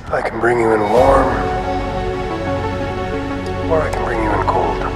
I can bring you in warm, or I can bring you in cold.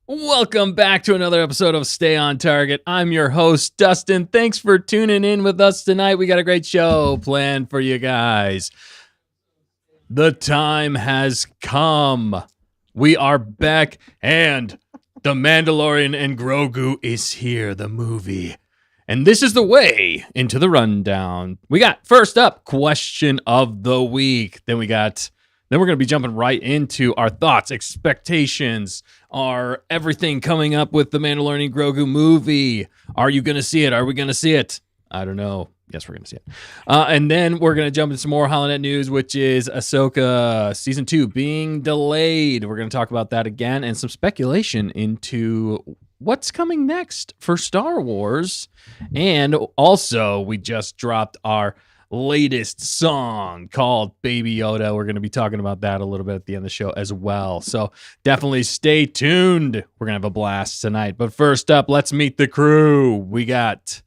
Welcome back to another episode of Stay on Target. I'm your host, Dustin. Thanks for tuning in with us tonight. We got a great show planned for you guys. The time has come. We are back, and The Mandalorian and Grogu is here, the movie. And this is the way into the rundown. We got, first up, question of the week. Then we're going to be jumping right into our thoughts, expectations, our everything coming up with the Mandalorian Grogu movie. Are you going to see it? Are we going to see it? I don't know. Yes, we're going to see it. And then we're going to jump into some more Holonet news, which is Ahsoka Season 2 being delayed. We're going to talk about that again and some speculation into what's coming next for Star Wars. And also, we just dropped our latest song called Baby Yoda. We're going to be talking about that a little bit at the end of the show as well. So definitely stay tuned. We're going to have a blast tonight. But first up, let's meet the crew. We got,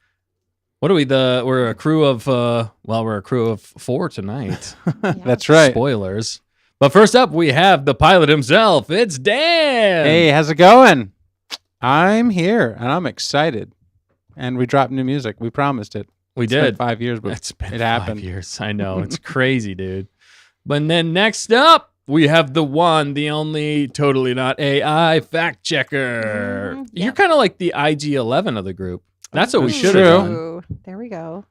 we're a crew of 4 tonight. That's right. Spoilers. But first up, we have the pilot himself. It's Dan. Hey, how's it going? I'm here and I'm excited. And we dropped new music. We promised it. It's been did 5 years, but it's been it happened. 5 years. I know. It's crazy, dude. But then next up, we have the one, the only, totally not AI fact checker. Yeah. You're kind of like the IG-11 of the group. That's what we That's should true. have done. Ooh, there we go.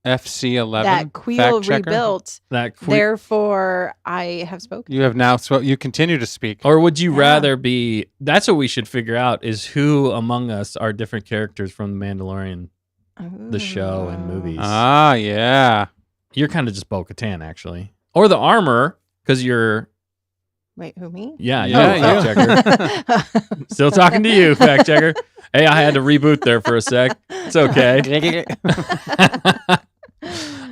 FC11. That Queel fact checker. rebuilt. Therefore, I have spoken. You have now, you continue to speak. Or would you Yeah. rather be, that's what we should figure out, is who among us are different characters from The Mandalorian, the show and movies. Ah, yeah. You're kind of just Bo-Katan, actually. Or the armor, because you're... Wait, who, me? Yeah, Yeah, you, fact checker. Still talking to you, fact checker. Hey, I had to reboot there for a sec. It's okay.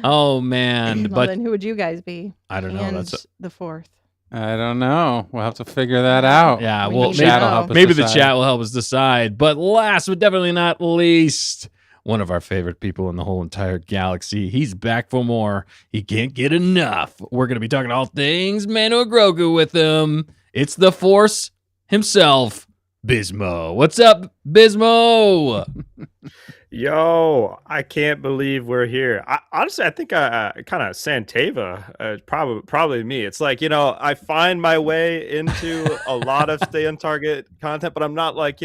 Oh, man. Well, But then who would you guys be? I don't know. And That's the fourth. I don't know. We'll have to figure that out. yeah. We Well, need maybe, to Chat will know. help us maybe the decide. chat will help us decide. But last but definitely not least, one of our favorite people in the whole entire galaxy. He's back for more. He can't get enough. We're going to be talking all things Mando Grogu with him. It's the Force himself, Bismo. What's up, Bismo? Yo, I can't believe we're here. Honestly, I think I kind of Santeva, probably me. It's like, I find my way into a lot of Stay on Target content, but I'm not like,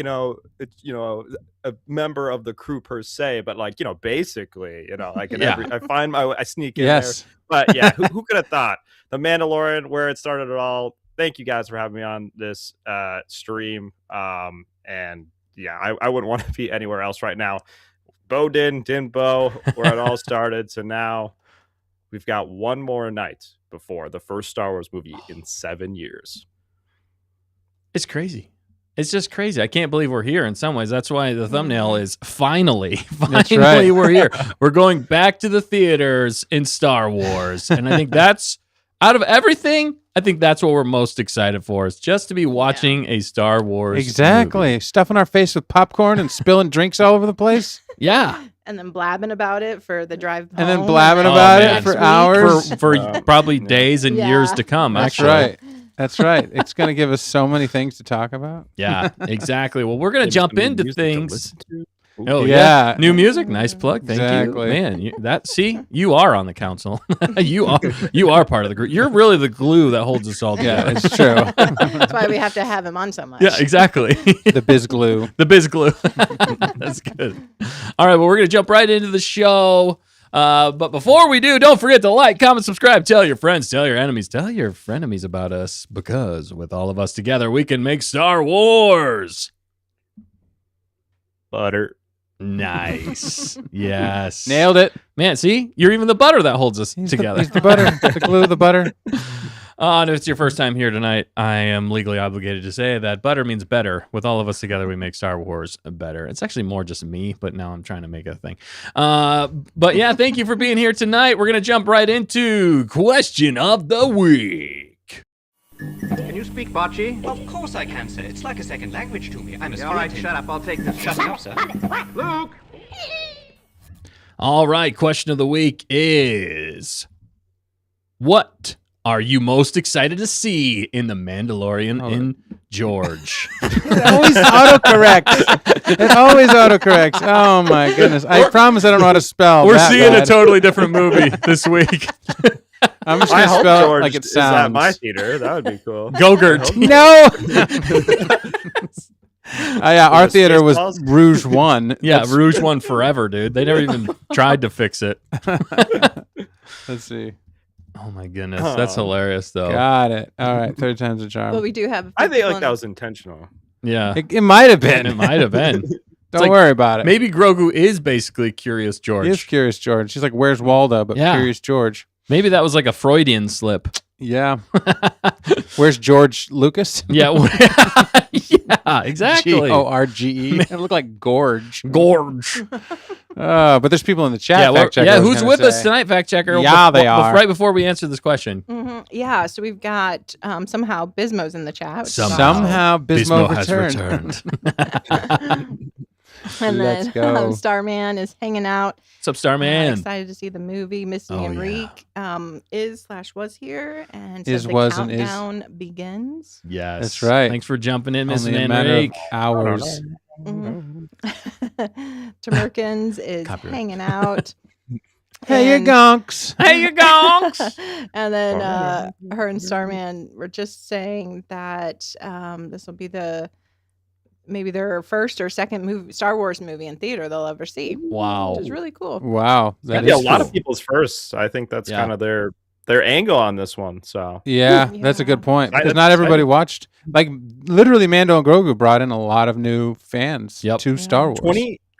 a member of the crew per se, but like, basically, like I find my way, I sneak in Yes. there. But yeah, who could have thought? The Mandalorian, where it started it all, thank you guys for having me on this stream. And yeah, I wouldn't want to be anywhere else right now. Din Bo, where it all started. So now we've got one more night before the first Star Wars movie in 7 years. It's crazy. It's just crazy. I can't believe we're here in some ways. That's why the thumbnail is finally right. we're here. We're going back to the theaters in Star Wars. And I think that's, out of everything, I think that's what we're most excited for, is just to be watching a Star Wars Exactly. movie. Stuffing our face with popcorn and spilling drinks all over the place. Yeah. And then blabbing about it for the drive home. And then blabbing Oh, about man. it for Next week. hours. For probably days and Yeah. years to come, That's actually. right. That's right. It's going to give us so many things to talk about. Yeah, exactly. Well, we're going to jump into things. Oh, Yeah. yeah. New music. Nice plug. Thank Exactly. you. Man, you are on the council. you are part of the group. You're really the glue that holds us all Yeah, together. it's true. That's why we have to have him on so much. Yeah, exactly. The biz glue. The biz glue. That's good. All right, well, we're going to jump right into the show. But before we do, don't forget to like, comment, subscribe, tell your friends, tell your enemies, tell your frenemies about us, because with all of us together, we can make Star Wars. Butter. Nice. Yes. Nailed it. Man, see? You're even the butter that holds us He's together. The butter. The glue, the butter. And if it's your first time here tonight, I am legally obligated to say that butter means better. With all of us together, we make Star Wars better. It's actually more just me, but now I'm trying to make it a thing. But yeah, thank you for being here tonight. We're going to jump right into Question of the Week. Can you speak Bocce? Of course I can, sir. It's like a second language to me. I'm a All right, student. shut up. I'll take this. Shut up, sir. Luke! All right, question of the week is, what are you most excited to see in The Mandalorian in George? It always autocorrects. It always autocorrects. Oh my goodness! I promise I don't know how to spell. We're that seeing bad. a totally different movie this week. I'm just I gonna hope spell it George like it is at my sounds. theater. That would be cool. Gogurt. No. Yeah, our The theater was Spaceballs? Rouge One. Yeah, Rouge won forever, dude. They never even tried to fix it. Let's see. Oh my goodness, that's hilarious though. Got it. All right, third time's a charm. But we do have. I think like that was intentional. Yeah, It might have been. it might have been. Don't like, worry about it. Maybe Grogu is basically Curious George. He is Curious George. She's like, "Where's Waldo?" But Yeah. Curious George. Maybe that was like a Freudian slip. Yeah. Where's George Lucas? Yeah, yeah, exactly. Gorge. It looked like Gorge. Gorge. But there's people in the chat. Yeah, well, fact checker, yeah. I was Who's gonna with us say. tonight, fact checker? Yeah, they are. Right before we answer this question, Yeah, so we've got somehow Bismo's in the chat. which is Somehow Bismo has returned. returned. And Let's then go. Starman is hanging out. What's up, Starman? Excited to see the movie. Missy Oh, and yeah. Reek is/was here, and Is, says the was, and is. countdown begins. Yes, That's right. Thanks for jumping in, Miss Only a Van matter of Rake. hours. Tamerkins is Copyright. hanging out. Hey, you And- gonks. Hey, you gonks. And then her and Starman were just saying that this will be maybe their first or second Star Wars movie in theater they'll ever see, Wow. which is really cool. Wow. That Yeah, a is lot cool. of people's first. I think that's Yeah. kind of their angle on this one. So Yeah, that's a good point. Excited, Because not everybody excited. watched. Like, literally, Mando and Grogu brought in a lot of new fans Yep. to Star Wars.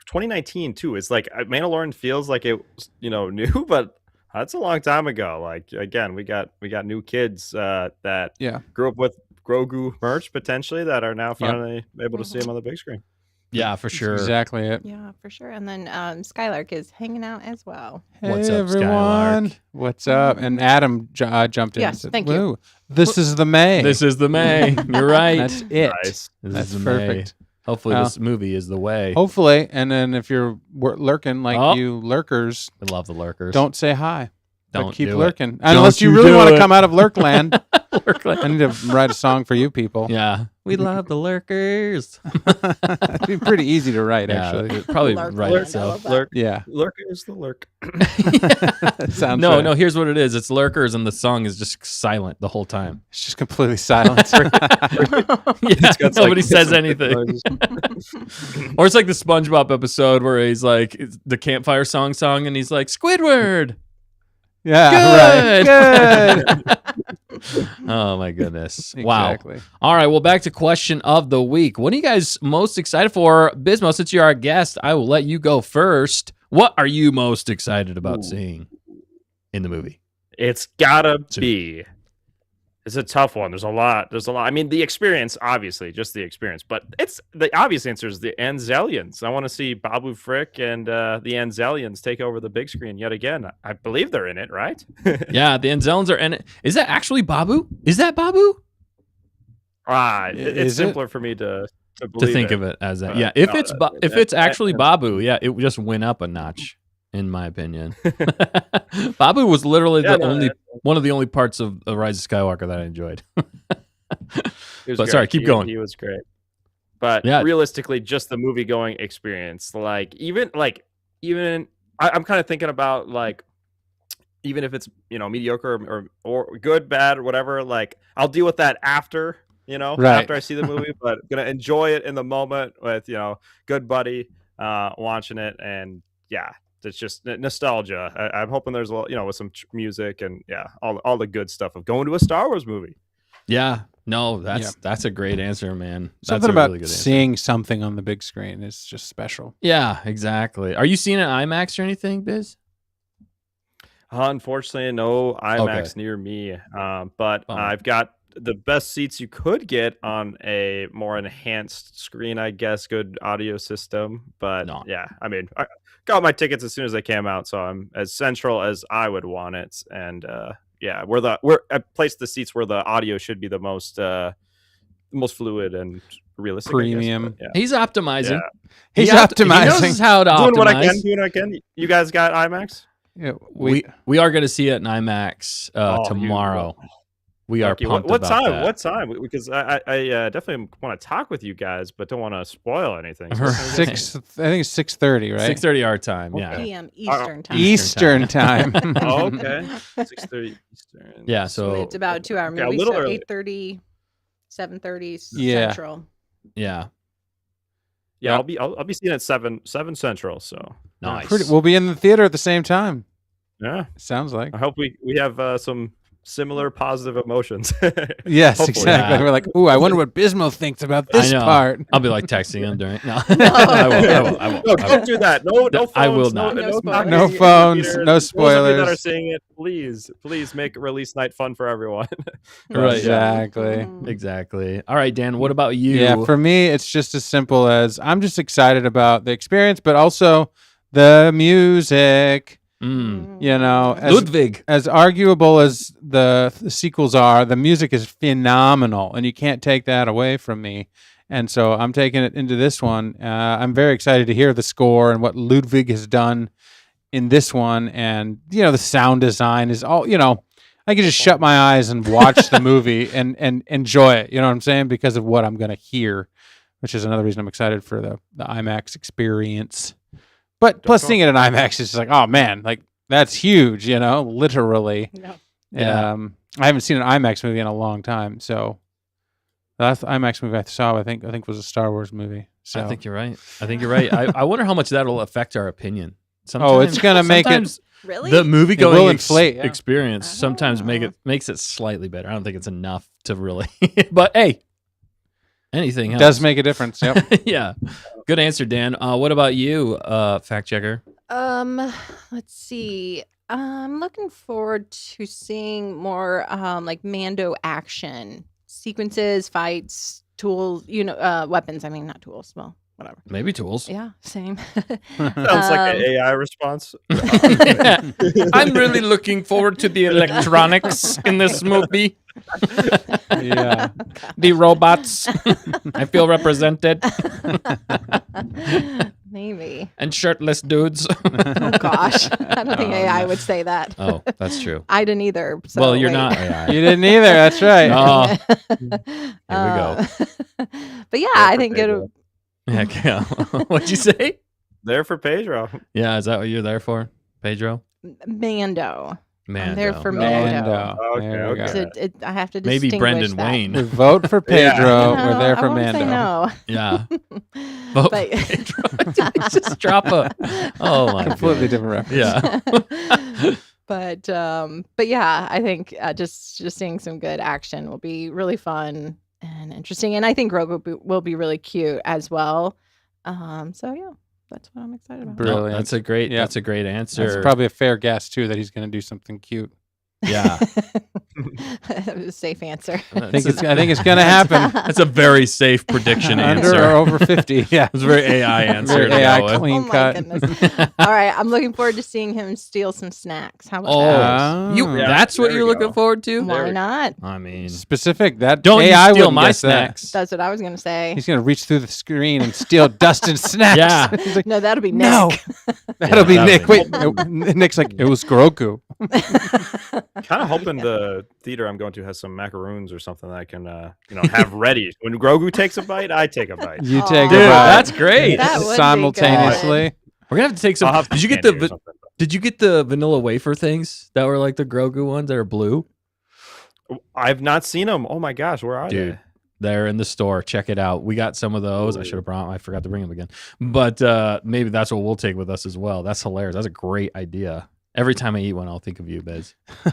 2019 too. It's like Mandalorian feels like it was, new, but that's a long time ago. Like again, we got new kids that Yeah. grew up with Grogu merch potentially that are now finally able to see him on the big screen. Yeah, for sure. Exactly it. Yeah, for sure. And then Skylark is hanging out as well. What's Hey, up, everyone? Skylark? What's up? And Adam jumped in. Yes, and said, thank you. "Woo, this is the May. This is the May. You're right. That's it. Nice. This That's is the perfect. May. Hopefully, Well, this movie is the way. Hopefully, and then if you're lurking like Oh. you lurkers, We love the lurkers. don't say hi. But Don't keep do lurking. Don't Unless you you really do want to it. come out of Lurkland. lurk. I need to write a song for you people. Yeah, we love the lurkers. It'd be pretty easy to write, Yeah, actually. it probably Lurk, right lurk, itself. I love Yeah. Lurk is the lurk. Sounds No, right. no. Here's what it is. It's lurkers, and the song is just silent the whole time. It's just completely silent. Yeah, got, nobody like, says some anything. noises. Or it's like the SpongeBob episode where he's like it's the campfire song, and he's like Squidward. yeah, Good. right. Good. Oh my goodness. Wow. Exactly. All right. Well, back to question of the week. What are you guys most excited for? Bismo, since you're our guest, I will let you go first. What are you most excited about seeing in the movie? It's gotta be. It's a tough one. There's a lot. I mean, the experience, obviously, just the experience. But it's the obvious answer is the Anzelians. I want to see Babu Frick and the Anzelians take over the big screen yet again. I believe they're in it, right? Yeah, the Anzellans are in it. Is that actually Babu? Is that Babu? It's Is it? simpler for me to To believe think it. of it as that. But Yeah, if no, it's if it's actually that's- Babu, yeah, it just went up a notch, in my opinion. Babu was literally Yeah, the no, only yeah. one of the only parts of Rise of Skywalker that I enjoyed. He was But sorry, great. keep going. He was great. But Yeah. realistically, just the movie going experience, even I'm kind of thinking about even if it's mediocre or good, bad, or whatever, I'll deal with that after Right. after I see the movie, but gonna enjoy it in the moment with good buddy watching it, and yeah, it's just nostalgia. I'm hoping there's a lot, with some music and all the good stuff of going to a Star Wars movie. Yeah, no, that's a great answer, man. Something That's a about really good answer. seeing something on the big screen is just special. Yeah, exactly. Are you seeing an IMAX or anything, Biz? Unfortunately, no IMAX near me. But Bummer. I've got the best seats you could get on a more enhanced screen, I guess. Good audio system. But No. yeah, I mean, I got my tickets as soon as they came out, so I'm as central as I would want it. And yeah, I placed the seats where the audio should be the most fluid and realistic. I guess, Premium. but, yeah. He's optimizing. Yeah. He's He optimizing. knows how to optimize. Doing what I can. Doing what I can. You guys got IMAX? Yeah, We are going to see it in IMAX Oh, tomorrow. We are Thank you. pumped What about time? that. What time? Because I definitely want to talk with you guys, but don't want to spoil anything. So Right. I think it's 6:30, right? 6:30 our time. Yeah. Okay. PM Eastern time. Eastern time. Oh, okay. 6:30 Eastern. Yeah. So So it's about a 2-hour Okay, a movie, little so early. 8:30, 7:30 Yeah. Central. yeah. Yeah, I'll be seeing it 7 Central. So Nice. We'll be in the theater at the same time. yeah, Sounds like. I hope we have some similar positive emotions. Yes, Hopefully. exactly. Yeah. We're like, ooh, I wonder what Bismo thinks about I this know. part. I'll be like texting him during. No, I won't. No, don't do that. No phones. I will not. No spoilers. No talking phones, in the theater. no Those of you that spoilers. are seeing it, please make release night fun for everyone. Right. Exactly. Mhm. Exactly. All right, Dan. What about you? Yeah, for me, it's just as simple as I'm just excited about the experience, but also the music. Mm. You know, Ludwig. as arguable as the sequels are, the music is phenomenal, and you can't take that away from me. And so I'm taking it into this one. I'm very excited to hear the score and what Ludwig has done in this one. And, the sound design is all, I can just shut my eyes and watch the movie and enjoy it. You know what I'm saying? Because of what I'm going to hear, which is another reason I'm excited for the IMAX experience. But plus seeing it in IMAX is just like, oh man, like that's huge, literally. No. Yeah. I haven't seen an IMAX movie in a long time, so the last IMAX movie I saw, I think was a Star Wars movie. So I think you're right. I wonder how much that'll affect our opinion. it's gonna make it- sometimes Really? the movie It will going inflate, yeah. experience sometimes Oh. makes it slightly better. I don't think it's enough to really. But hey, anything it else does make a difference. Yep. yeah. Good answer, Dan. What about you, fact checker? Let's see. I'm looking forward to seeing more like Mando action sequences, fights, tools, weapons. I mean, not tools. Well, whatever. Maybe tools. Yeah, same. Sounds like an AI response. I'm really looking forward to the electronics in this movie. Yeah. The robots. I feel represented. Maybe. And shirtless dudes. Oh gosh, I don't think AI would say that. Oh, that's true. I didn't either. So well, you're wait. not AI. You didn't either. That's right. Oh, go. But yeah, I think it'll. heck yeah. What'd you say? There for Pedro. Yeah, is that what you're there for, Pedro? Mando. Man, I'm there for Mando. Mando. Okay, There we go. okay. I have to maybe distinguish Brendan that. Wayne. We vote for Yeah. Pedro. No, We're there I for won't Mando. say no. Yeah. Vote But- for Pedro. Just drop a. Oh my Completely God. different reference. Yeah. But yeah, I think just seeing some good action will be really fun and interesting, and I think Grogu will be really cute as well. So yeah, that's what I'm excited about. Brilliant. No, that's a great. Yeah. That's a great answer. That's probably a fair guess too that he's going to do something cute. Yeah. Safe answer. I think it's going to happen. That's a very safe prediction Under answer. or over 50. Yeah, It's a very AI answer. very to AI go with. clean Oh my cut. goodness. All right, I'm looking forward to seeing him steal some snacks. How about Oh, that? Yeah, that's what there you're we looking go. forward to? Why not? I mean, Specific. That don't AI you steal wouldn't my guess that. snacks. That's what I was going to say. He's going to reach through the screen and steal Dustin's snacks. Yeah. He's like, No, that'll be Nick. no. That'll be that'll Nick. be Wait, Nick's like, it was Grogu. Kind of hoping the theater I'm going to has some macaroons or something that I can, have ready. When Grogu takes a bite, I take a bite. You Aw. take Dude, a bite that's great. That would be simultaneously. We're gonna have to take some. I'll have Did you get candy or the? something. Did you get the vanilla wafer things that were like the Grogu ones that are blue? I've not seen them. Oh my gosh, where are Dude, they're in the store. Check it out. We got some of those. I Ooh. should have brought. I forgot to bring them again. But maybe that's what we'll take with us as well. That's hilarious. That's a great idea. Every time I eat one, I'll think of you, Bez. they?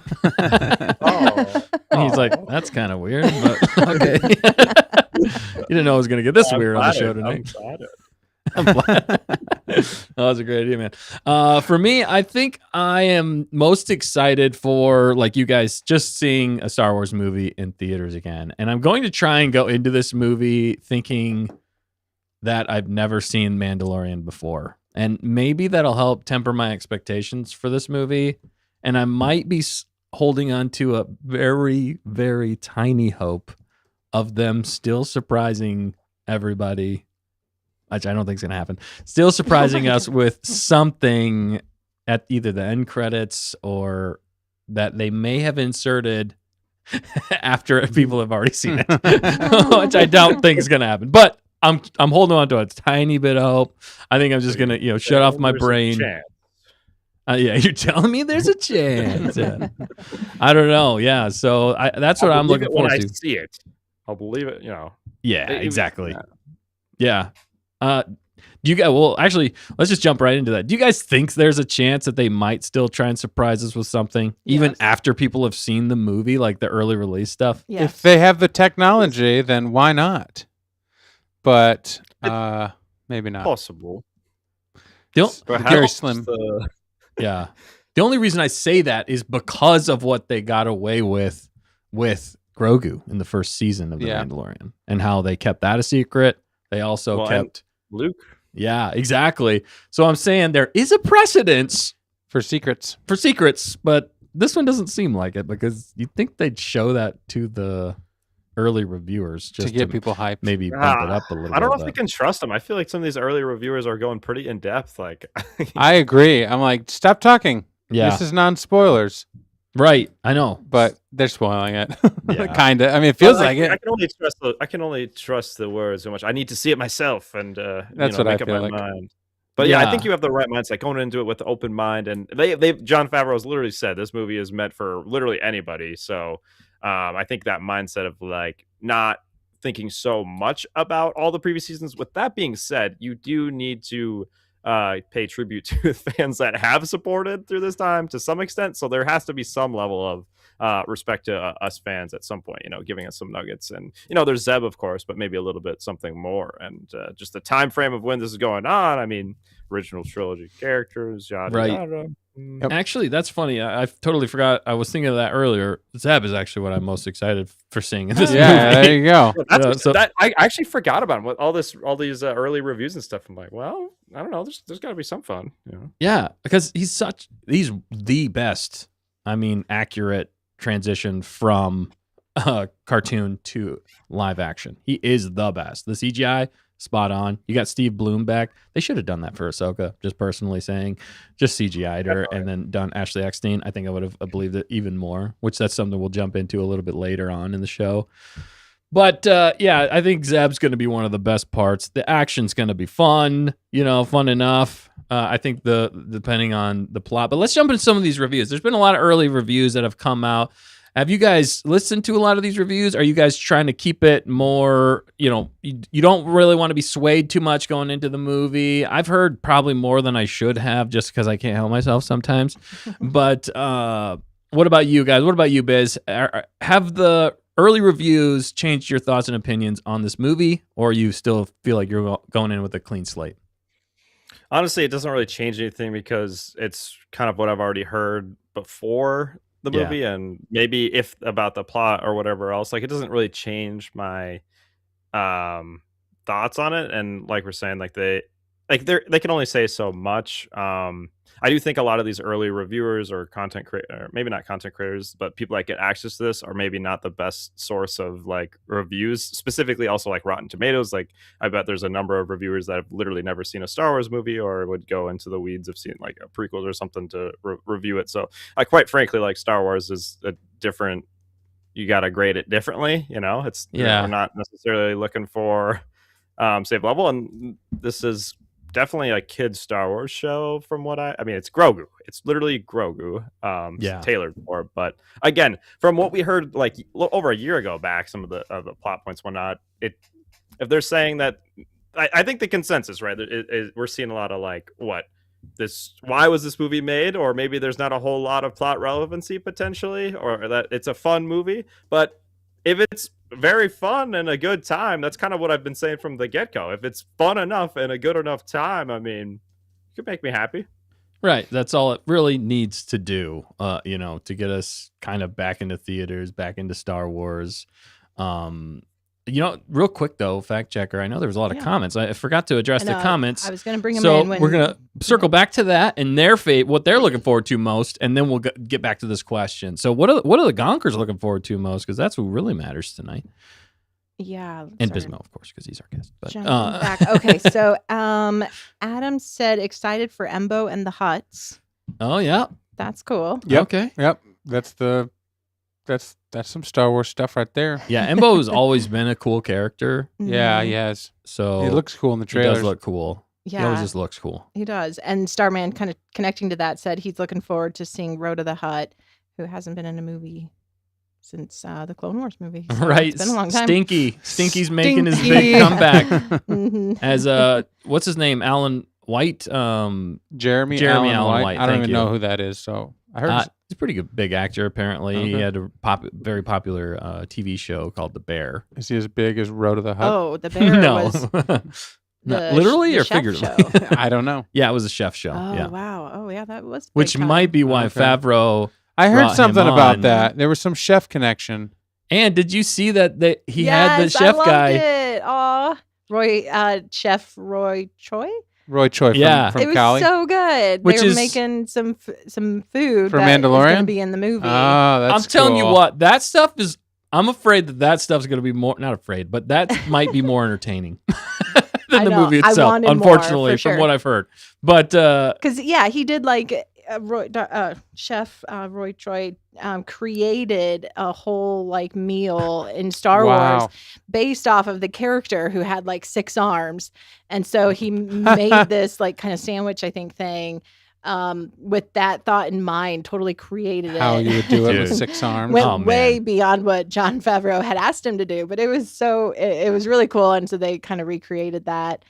Oh, And he's like, that's kind of weird, but okay. You didn't know I was gonna get this I'm weird on the flattered. show I'm tonight. flattered. That was a great idea, man. For me, I think I am most excited for, like you guys, just seeing a Star Wars movie in theaters again. And I'm going to try and go into this movie thinking that I've never seen Mandalorian before. And maybe that'll help temper my expectations for this movie. And I might be holding on to a very, very tiny hope of them still surprising everybody, which I don't think is going to happen. Still surprising us with something at either the end credits or that they may have inserted after people have already seen it, which I don't think is going to happen. But I'm holding on to a tiny bit of hope. I think I'm just going to shut off my There's a brain. chance. Yeah, you're telling me there's a chance. Yeah. I don't know. Yeah, so that's what I'll I'm believe looking it when forward I to. see it. I'll believe it. Yeah, It- exactly. Yeah. Do you guys? Well, actually, let's just jump right into that. Do you guys think there's a chance that they might still try and surprise us with something, even Yes. after people have seen the movie, like the early release stuff? Yes. If they have the technology, then why not? But maybe not. Possible. The o- But Very how- slim. yeah. The only reason I say that is because of what they got away with Grogu in the first season of The Yeah. Mandalorian and how they kept that a secret. They also Well, and- kept. Luke. Yeah, exactly. So I'm saying there is a precedence For secrets. for secrets, but this one doesn't seem like it because you'd think they'd show that to the early reviewers just To get people hyped. maybe bump it up a little I don't know bit. if we can trust them. I feel like some of these early reviewers are going pretty in depth. Like, I agree. I'm like, stop talking. Yeah, This is non-spoilers. right. I know, But they're spoiling it. Yeah. Kind of. I mean, it feels Well, like I it. can only trust the words so much. I need to see it myself and That's what I make up feel my like. mind. But yeah, I Yeah. think you have the right mindset going into it with the open mind. And they John Favreau's literally said this movie is meant for literally anybody. So I think that mindset of like not thinking so much about all the previous seasons. With that being said, you do need to pay tribute to the fans that have supported through this time to some extent. So there has to be some level of respect to us fans at some point, giving us some nuggets. And there's Zeb, of course, but maybe a little bit something more. And just the time frame of when this is going on. I mean, original trilogy characters, yada Right. yada. actually, that's funny. I totally forgot. I was thinking of that earlier. Zeb is actually what I'm most excited for seeing in this Yeah, movie. there you go. That's so- that I actually forgot about him with all these early reviews and stuff. I'm like, well, I don't know. There's got to be some fun. Yeah, because he's the best. I mean, accurate transition from cartoon to live action. He is the best. The CGI, spot on. You got Steve Bloom back. They should have done that for Ahsoka, just personally saying. Just CGI'd her and then done Ashley Eckstein. I think I would have believed it even more, which that's something we'll jump into a little bit later on in the show. But yeah, I think Zeb's going to be one of the best parts. The action's going to be fun, fun enough. I think depending on the plot. But let's jump into some of these reviews. There's been a lot of early reviews that have come out. Have you guys listened to a lot of these reviews? Are you guys trying to keep it more, you don't really want to be swayed too much going into the movie? I've heard probably more than I should have just because I can't help myself sometimes. But what about you guys? What about you, Biz? Have the early reviews changed your thoughts and opinions on this movie, or you still feel like you're going in with a clean slate? Honestly, it doesn't really change anything because it's kind of what I've already heard before the Yeah. movie, and maybe if about the plot or whatever else. Like, it doesn't really change my thoughts on it. And like we're saying, like they can only say so much. I do think a lot of these early reviewers or content creators, maybe not content creators, but people that get access to this are maybe not the best source of like reviews, specifically also like Rotten Tomatoes. Like, I bet there's a number of reviewers that have literally never seen a Star Wars movie or would go into the weeds of seeing like a prequels or something to review it. So I quite frankly, like, Star Wars is a different, you got to grade it differently. It's, we're not necessarily looking for save level. And this is definitely a kid's Star Wars show from what I mean, it's Grogu. It's literally Grogu tailored for. But again, from what we heard like over a year ago back, some of the plot points, whatnot, if they're saying that, I think the consensus, right, we're seeing a lot of like, why was this movie made? Or maybe there's not a whole lot of plot relevancy potentially, or that it's a fun movie. But if it's very fun and a good time, that's kind of what I've been saying from the get-go. If it's fun enough and a good enough time, I mean, it could make me happy. Right. That's all it really needs to do, to get us kind of back into theaters, back into Star Wars. Real quick though, fact checker, I know there was a lot of comments. I forgot to address the comments. I was going to bring them so in. We're going to circle back to that and their fate, what they're looking forward to most, and then we'll get back to this question. So what are the Gonkers looking forward to most? Because that's what really matters tonight. Yeah. And Bismo, of course, because he's our guest. But, back. Okay, so Adam said excited for Embo and the Hutts. Oh, yeah. That's cool. Yep. Okay. Yep. That's some Star Wars stuff right there. Yeah, Embo has always been a cool character. Yeah, he has. So he looks cool in the He trailers. does look cool. Yeah. He always just looks cool. He does. And Starman, kind of connecting to that, said he's looking forward to seeing Rhoda the Hutt, who hasn't been in a movie since the Clone Wars movie. So Right. It's been a long time. Stinky's making his Stinky. big comeback. Mhm. As what's his name? Alan White. Jeremy Allen White. I don't even know who that is. So I heard he's a pretty good big actor. Apparently, he Okay. had a very popular TV show called The Bear. Is he as big as Rhoda the Hutt? Oh, the bear no, was the literally the or chef figuratively. show. I don't know. Yeah, it was a chef show. Oh, yeah, wow. Oh, yeah, that was which big time. might be why Okay. Favreau. I brought heard him something about on. that. There was some chef connection. And did you see that he had the Yes, chef I loved guy? It. Aw, Chef Roy Choi. Roy Choi from, Yeah. from It was Cali. so good. Which they were is- making some food For that is Mandalorian? going to be in the movie. Oh, that's I'm telling you cool. what, that stuff is. I'm afraid that stuff's going to be more. Not afraid, but that might be more entertaining than I the know. movie I itself. wanted more, Unfortunately, for sure. from what I've heard. But Because he did like Chef Roy Choi created a whole like meal in Star Wow. Wars based off of the character who had like 6 arms, and so he made this like kind of sandwich, I think, thing with that thought in mind. Totally created How it. you would do it with Dude. 6 arms. Went Oh, man. way beyond what Jon Favreau had asked him to do, but it was it was really cool, and so they kind of recreated that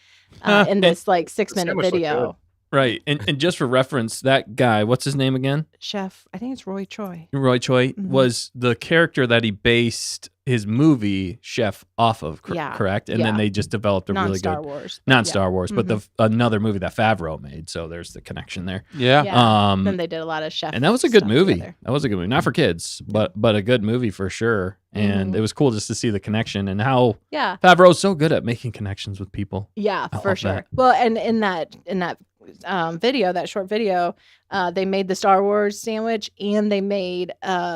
in this like 6-minute sandwich looked video. right, and just for reference, that guy, what's his name again? Chef, I think it's Roy Choi. Roy Choi Mhm. was the character that he based his movie Chef off of. Yeah, Correct, and then yeah. they just developed a really Non-Star good. Wars. Not Yeah. Star Wars, but Mhm. another movie that Favreau made. So there's the connection there. Yeah. Yeah. Um, Then they did a lot of chef. and that was a good stuff movie. together. That was a good movie, not for kids, but a good movie for sure. And Mhm. it was cool just to see the connection and how Yeah. Favreau's so good at making connections with people. Yeah, I for love sure. that. Well, and in that video, that short video, they made the Star Wars sandwich, and they made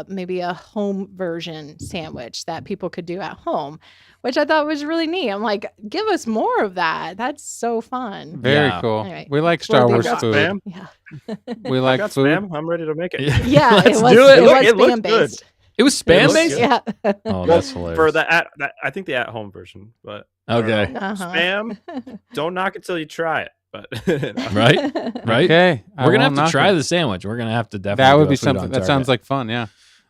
maybe a home version sandwich that people could do at home, which I thought was really neat. I'm like, give us more of that. That's so fun. Very Yeah. cool. Anyway, We like we'll Star be Wars back. food. Spam? Yeah. We I like got food. spam. I'm ready to make it. Yeah, Let's it was do it. it was It looks spam good. based. It was spam looks based. good. Yeah. Oh, that's hilarious. For that, I think the at-home version, but I don't Okay. know. Uh-huh. Spam. Don't knock it till you try it. But Right. Right. Okay. We're gonna have to try the sandwich. We're gonna have to definitely. That would do be a food something. on That sounds Target. like fun. Yeah.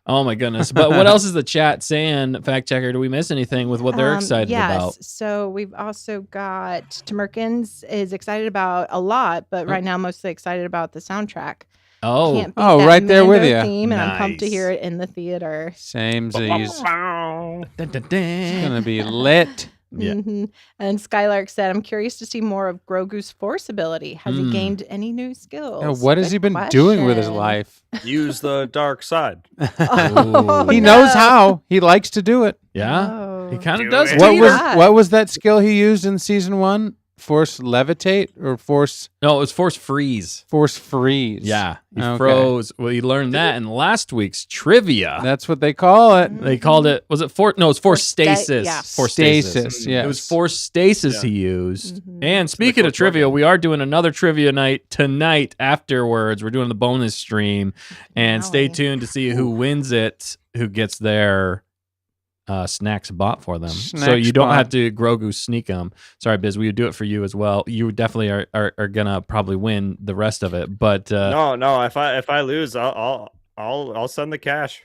Oh my goodness! But what else is the chat saying? Fact checker, do we miss anything with what they're excited about? So we've also got Tamerkins is excited about a lot, but right now mostly excited about the soundtrack. Oh, Can't beat that right there with Mando you. theme, and I'm pumped to Nice. hear it in the theater. Same Z's. dun, dun, dun. It's gonna be lit. Yeah. Mhm. And Skylark said, "I'm curious to see more of Grogu's Force ability. Has he gained any new skills? Yeah, what has Good he been doing with his question. life? Use the dark side. Oh, He no. knows how. He likes to do it. Yeah, Oh. he kind of Do does. it. What teeter. was that? what was that skill he used in season 1? Force levitate or force No, it was force freeze. freeze? Yeah, he Okay. froze. Well, he learned that in last week's trivia. That's what they call it. They called it. Was it force? No, it's force sta- stasis. yeah. Force stasis. Stasis, yes. It was force stasis Yeah. he used. Mhm. And speaking of Liquid trivia, organ. we are doing another trivia night tonight afterwards. We're doing the bonus stream. And stay Finale. tuned to see who wins it, who gets their snacks bought for them. So Snacks you don't bought. have to Grogu sneak them. Sorry, Biz, we would do it for you as well. You definitely are going to probably win the rest of it. But No. If I lose, I'll send the cash.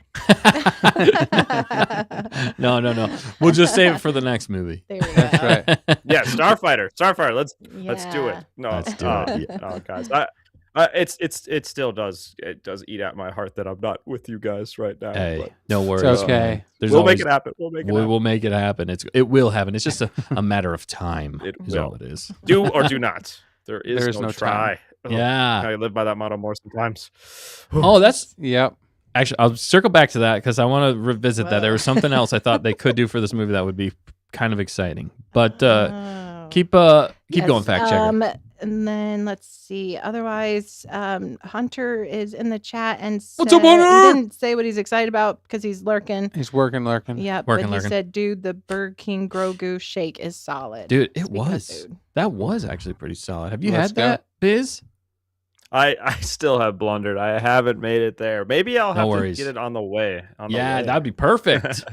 no. We'll just save it for the next movie. There we go. That's right. Yeah, Starfighter. Let's do it. Yeah. No, Let's do it. no, guys. It still does eat at my heart that I'm not with you guys right now. Hey, but no worries. It's okay. There's we'll always, make it happen. We'll make it we happen. will make it happen. It will happen. It's just a matter of time. It is will. all it is. Do or do not. There is no no try. Oh, Yeah. I live by that motto more sometimes. Oh, that's Yep. actually. I'll circle back to that because I want to revisit that. There was something else I thought they could do for this movie that would be kind of exciting. But Oh. keep Yes, going, fact checker. And then let's see. Otherwise, Hunter is in the chat and said, What's up, Hunter? he didn't say what he's excited about because he's lurking. He's working. Yeah, Working, but he lurking. said, "Dude, the Burger King Grogu shake is solid." Dude, it Speaking of was. food. That was actually pretty solid. Have you Let's had go. that, Biz? I still have blundered. I haven't made it there. Maybe I'll No have worries. to get it on the way. Yeah, that'd be perfect.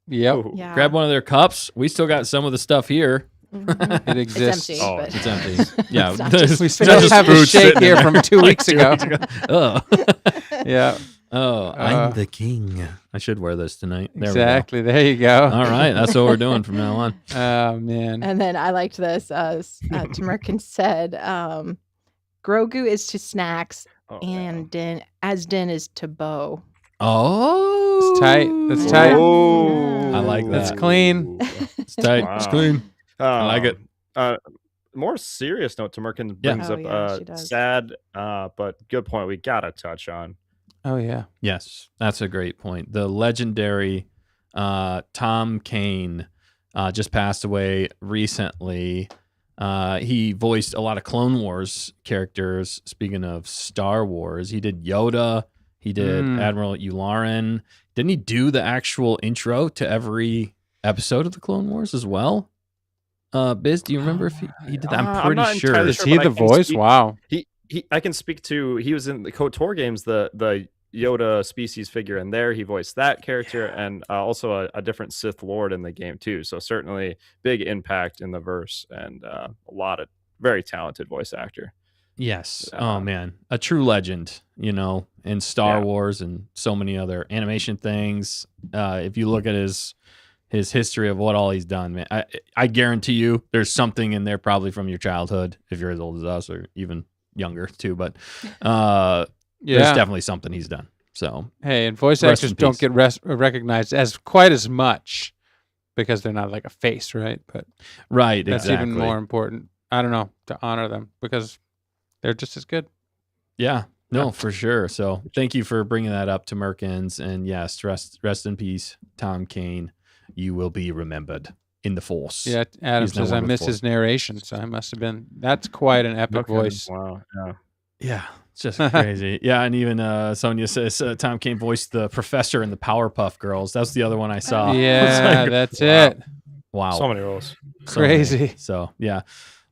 Yep. Ooh. Yeah. Grab one of their cups. We still got some of the stuff here. Mhm. It It's exists. empty. Oh, but It's empty. Yeah, It's not there's- just We food. still just have a food shake sitting here there. from 2 weeks ago. Oh. Yeah. Oh, I'm Uh, the king. I should wear this tonight. There Exactly. There you we go. go. All right, that's what we're doing from now on. Oh man. And then I liked this. Tamerkin said, "Grogu is to snacks, Oh, and Din is to Bo." Oh, It's tight. That's tight. Oh, I like that. It's clean. It's tight. It's Wow. clean. I like it. More serious note, Tamerkin Yeah. brings Oh, up yeah, she does. sad, but good point. We gotta touch on. Oh yeah. Yes, that's a great point. The legendary Tom Kane just passed away recently. He voiced a lot of Clone Wars characters. Speaking of Star Wars, he did Yoda. He did Admiral Yularen. Didn't he do the actual intro to every episode of the Clone Wars as well? Biz, do you remember if he did that? I'm I'm pretty not sure. entirely Is sure, he but I the can voice? speak- Wow. I can speak to. He was in the KOTOR games, the Yoda species figure, and there he voiced that character, and also a different Sith Lord in the game too. So certainly big impact in the verse, and a lot of very talented voice actor. Yes. Oh man, a true legend. In Star Yeah. Wars and so many other animation things. If you look at his history of what all he's done, man, I guarantee you, there's something in there probably from your childhood, if you're as old as us or even younger too. But there's Yeah. definitely something he's done. So Hey, and voice Rest actors in don't peace. get recognized as quite as much because they're not like a face, right? But right, that's exactly. even more important. I don't know, to honor them because they're just as good. Yeah. No, for sure. So thank you for bringing that up to Merkins. And yes, rest in peace, Tom Kane. You will be remembered in the Force. Yeah, Adam He's no says I one with miss Force. his narration, so I must have been. That's quite an epic Okay. voice. Wow. Yeah. Yeah, it's just crazy. Yeah, and even Sonia says Tom Kane voiced the professor in the Powerpuff Girls. That's the other one I saw. Yeah, It's like, that's wow. it. wow. So many roles. So many. Crazy. So yeah,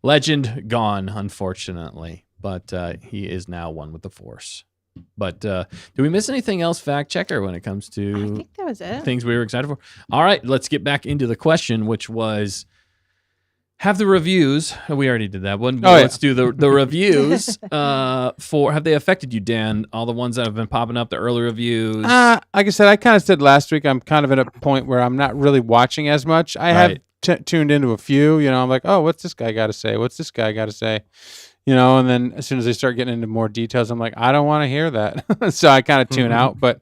legend gone, unfortunately, but he is now one with the Force. But do we miss anything else, fact checker, when it comes I to think that was it. things we were excited for? All right, let's get back into the question, which was, have the reviews. We already did that one. Oh, yeah. Let's do the reviews. Have they affected you, Dan? All the ones that have been popping up, the early reviews. Like I said, I kind of said last week, I'm kind of at a point where I'm not really watching as much. I have tuned into a few. I'm like, oh, what's this guy got to say? What's this guy got to say? And then as soon as they start getting into more details, I'm like, I don't want to hear that. So I kind of tune out. But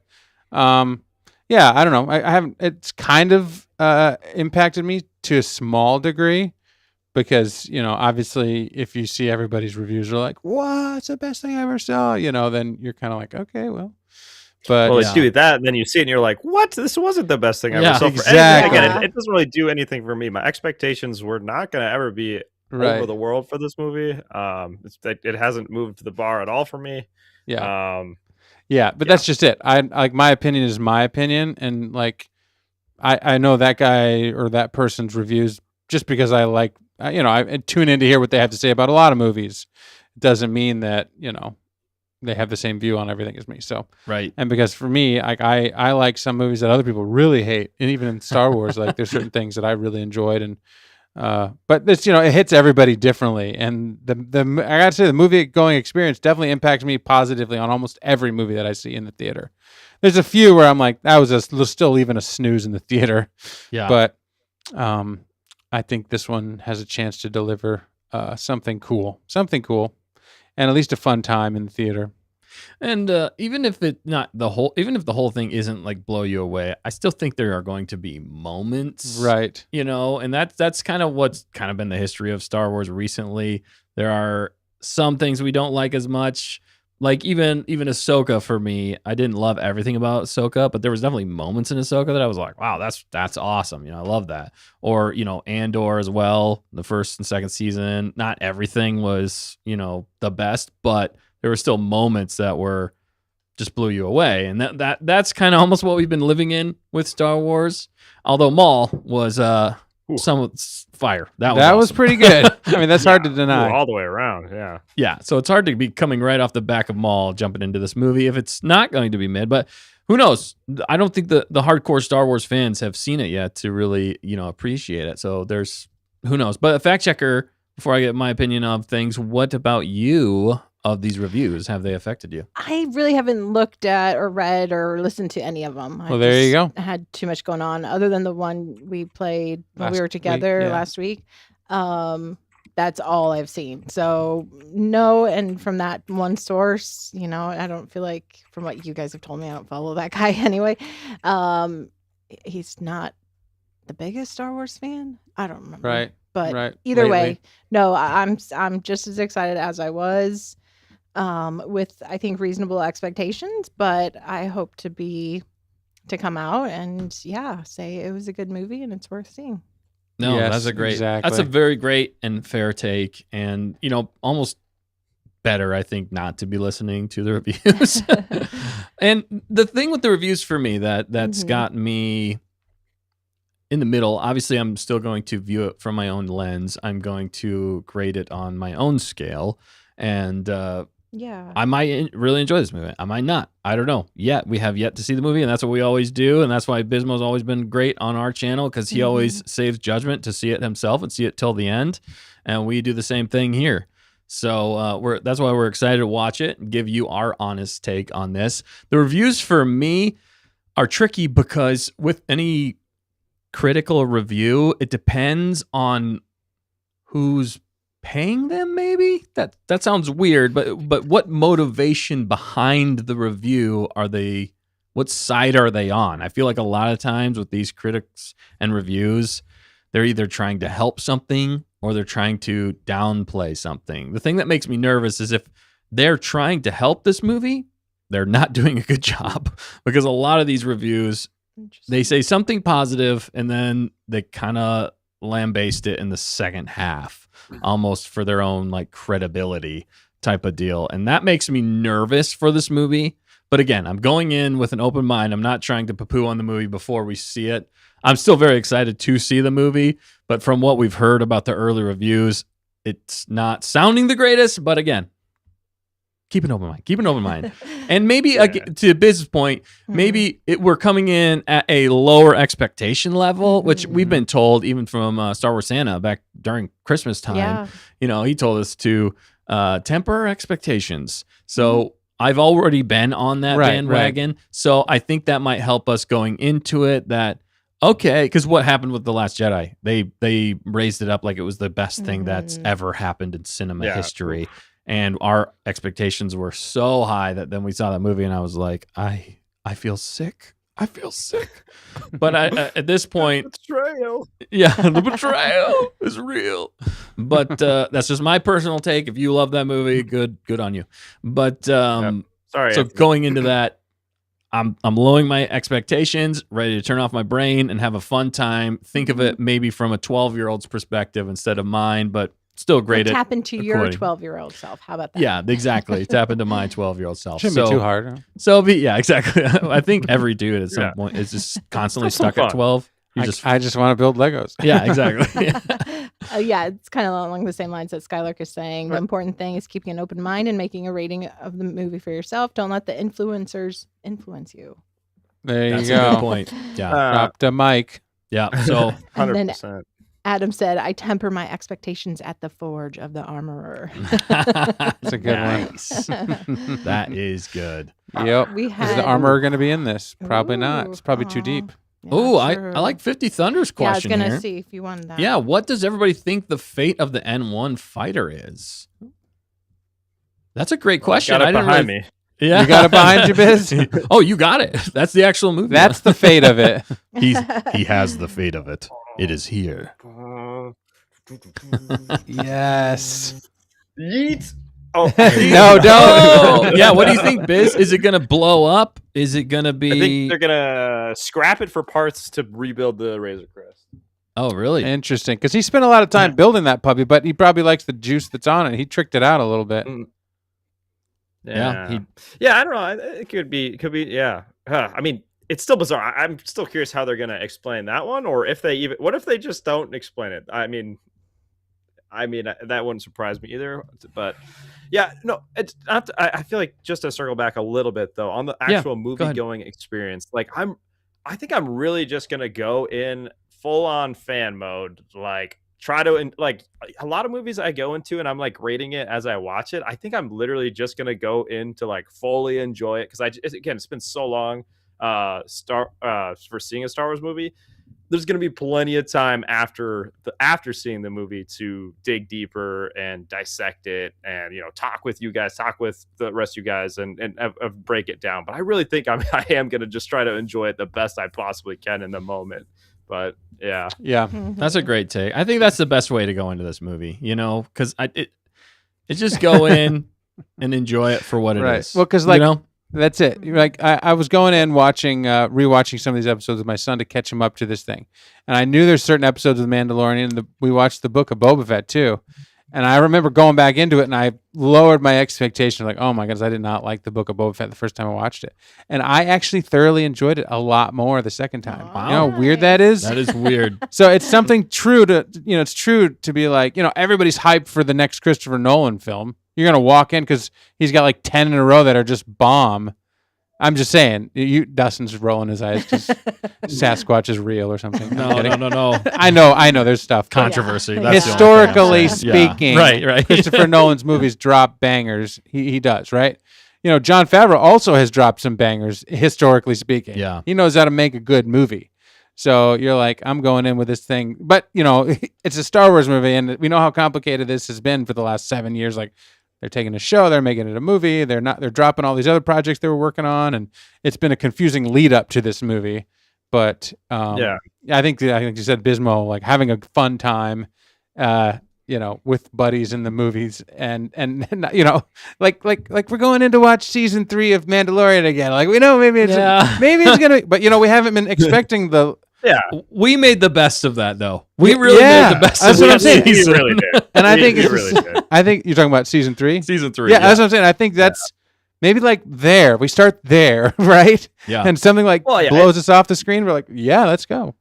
yeah, I don't know. I haven't. It's kind of impacted me to a small degree. Because, obviously, if you see everybody's reviews are like, what? It's the best thing I ever saw, then you're kind of like, okay, well. But Well, they do that, and then you see it, and you're like, what? This wasn't the best thing I ever saw. Exactly. Again, it doesn't really do anything for me. My expectations were not going to ever be over the world for this movie. It hasn't moved the bar at all for me. Yeah. But that's just it. My opinion is my opinion. And, I know that guy or that person's reviews just because I like, I tune in to hear what they have to say about a lot of movies. It doesn't mean that, they have the same view on everything as me. So, right. And because for me, I like some movies that other people really hate. And even in Star Wars, there's certain things that I really enjoyed. And, but this, it hits everybody differently. And I gotta say, the movie going experience definitely impacts me positively on almost every movie that I see in the theater. There's a few where I'm like, that was still even a snooze in the theater. Yeah. But, I think this one has a chance to deliver something cool, and at least a fun time in the theater. And even if the whole thing isn't like blow you away, I still think there are going to be moments, right? And that's kind of what's kind of been the history of Star Wars recently. There are some things we don't like as much. Like even Ahsoka for me, I didn't love everything about Ahsoka, but there was definitely moments in Ahsoka that I was like, wow, that's awesome. I love that. Or, Andor as well, the first and second season. Not everything was, the best, but there were still moments that were just blew you away. And that's kind of almost what we've been living in with Star Wars. Although Maul was some fire. That was awesome. Pretty good. I mean, that's hard to deny. All the way around, yeah. Yeah, so it's hard to be coming right off the back of Maul, jumping into this movie if it's not going to be mid. But who knows? I don't think the hardcore Star Wars fans have seen it yet to really, appreciate it. So who knows? But a fact checker, before I get my opinion of things, what about you of these reviews? Have they affected you? I really haven't looked at or read or listened to any of them. Well, there you go. I had too much going on other than the one we played when we were together last week. That's all I've seen. So no, and from that one source, I don't feel like, from what you guys have told me, I don't follow that guy anyway. He's not the biggest Star Wars fan. I don't remember. Right. But either way, no, I'm just as excited as I was. With, I think, reasonable expectations, but I hope to come out and say it was a good movie and it's worth seeing. No, yes, that's a very great and fair take, and almost better, I think, not to be listening to the reviews. And the thing with the reviews for me that's gotten me in the middle, obviously I'm still going to view it from my own lens. I'm going to grade it on my own scale, and I might really enjoy this movie. I might not. I don't know. We have yet to see the movie, and that's what we always do. And that's why Bismo's always been great on our channel, because he always saves judgment to see it himself and see it till the end. And we do the same thing here. So that's why we're excited to watch it and give you our honest take on this. The reviews for me are tricky because with any critical review, it depends on who's paying them. Maybe that sounds weird, but what motivation behind the review are they? What side are they on? I feel like a lot of times with these critics and reviews, they're either trying to help something or they're trying to downplay something. The thing that makes me nervous is if they're trying to help this movie, they're not doing a good job, because a lot of these reviews, they say something positive and then they kind of lambaste it in the second half, almost for their own credibility type of deal. And that makes me nervous for this movie. But again, I'm going in with an open mind. I'm not trying to poo-poo on the movie before we see it. I'm still very excited to see the movie, but from what we've heard about the early reviews, it's not sounding the greatest. But again, keep an open mind. Keep an open mind. And maybe to Biz's point, maybe we're coming in at a lower expectation level, which we've been told even from Star Wars Santa back during Christmas time. Yeah. You know, he told us to temper our expectations. So I've already been on that bandwagon. So I think that might help us going into it that, okay, because what happened with The Last Jedi? They raised it up like it was the best thing that's ever happened in cinema history. And our expectations were so high that then we saw that movie and I was like, I feel sick. I feel sick. But at this point, Betrayal. yeah, the betrayal is real. But that's just my personal take. If you love that movie, good on you. But Sorry. so Anthony. going into that, I'm lowering my expectations, ready to turn off my brain and have a fun time. Think of it maybe from a 12-year-old's perspective instead of mine, but still great. Tap into your recording. 12-year-old self. How about that? Yeah, exactly. Tap into my 12-year-old self. Shouldn't be too hard. Huh? So yeah, exactly. I think every dude at some point is just constantly stuck at 12. You I just want to build Legos. Yeah, exactly. Yeah, it's kind of along the same lines that Skylark is saying. The important thing is keeping an open mind and making a rating of the movie for yourself. Don't let the influencers influence you. There That's you a good go. point. Yeah, Dropped a mic. yeah. So And then 100%. Adam said, I temper my expectations at the forge of the armorer. That's a good nice. That is good. one. Yep. We Is had the armor going to be in this? Probably not. Ooh, It's probably too deep. Yeah, Oh, I true. like 50 Thunder's Yeah, I was question gonna here. see if you wanted that. Yeah, what does everybody think the fate of the N1 fighter is? That's a great question. Got it I didn't behind really... me. Yeah. You got it behind you, Biz? Oh, you got it. That's the actual movie. That's the fate of it. He has the fate of it. It is here. Yes. Yeet. Oh, No, don't. Oh, yeah. What do you think, Biz? Is it gonna blow up? Is it gonna be? I think they're gonna scrap it for parts to rebuild the Razor Crest. Oh, really? Interesting. Because he spent a lot of time building that puppy, but he probably likes the juice that's on it. He tricked it out a little bit. Yeah, Yeah, I don't know. It could be. Yeah. I mean, it's still bizarre. I'm still curious how they're gonna explain that one, or if they even. What if they just don't explain it? I mean, that wouldn't surprise me either. But yeah, no, it's not. I feel like just to circle back a little bit though on the actual movie going experience. Like I think I'm really just gonna go in full on fan mode. Like try to like a lot of movies I go into and I'm like rating it as I watch it. I think I'm literally just gonna go in to like fully enjoy it because it's been so long for seeing a Star Wars movie. There's going to be plenty of time after seeing the movie to dig deeper and dissect it and, talk with you guys, talk with the rest of you guys and break it down. But I really think I am going to just try to enjoy it the best I possibly can in the moment. But yeah. Yeah. That's a great take. I think that's the best way to go into this movie, because it's just go in and enjoy it for what it is. Well, because that's it. Like I was going in rewatching some of these episodes with my son to catch him up to this thing, and I knew there's certain episodes of The Mandalorian. We watched the Book of Boba Fett too, and I remember going back into it, and I lowered my expectation. Like, oh my goodness, I did not like the Book of Boba Fett the first time I watched it, and I actually thoroughly enjoyed it a lot more the second time. Wow. You know how weird that is? That is weird. So it's something true to it's true to be like everybody's hyped for the next Christopher Nolan film. You're going to walk in because he's got like 10 in a row that are just bomb. I'm just saying. Dustin's rolling his eyes because Sasquatch is real or something. No. I know. There's stuff. Controversy. Yeah. That's the only thing I'm Historically saying. speaking, Yeah. Right. Christopher Nolan's movies drop bangers. He does, right? John Favreau also has dropped some bangers, historically speaking. Yeah. He knows how to make a good movie. So you're like, I'm going in with this thing. But, it's a Star Wars movie, and we know how complicated this has been for the last 7 years. Like, they're taking a show, they're making it a movie, they're dropping all these other projects they were working on, and it's been a confusing lead up to this movie. But I think you said Bismo, like having a fun time, with buddies in the movies, and like we're going in to watch season 3 of Mandalorian again. Like we know maybe it's gonna, but we haven't been expecting the. Yeah, we made the best of that, though. We really made the best that's of what I'm saying. that season. We really did. And I think it's really did. I think you're talking about season 3. Season 3. Yeah, that's what I'm saying. I think that's maybe like there. We start there, right? Yeah. And something like Well, yeah, blows us off the screen. We're like, yeah, let's go.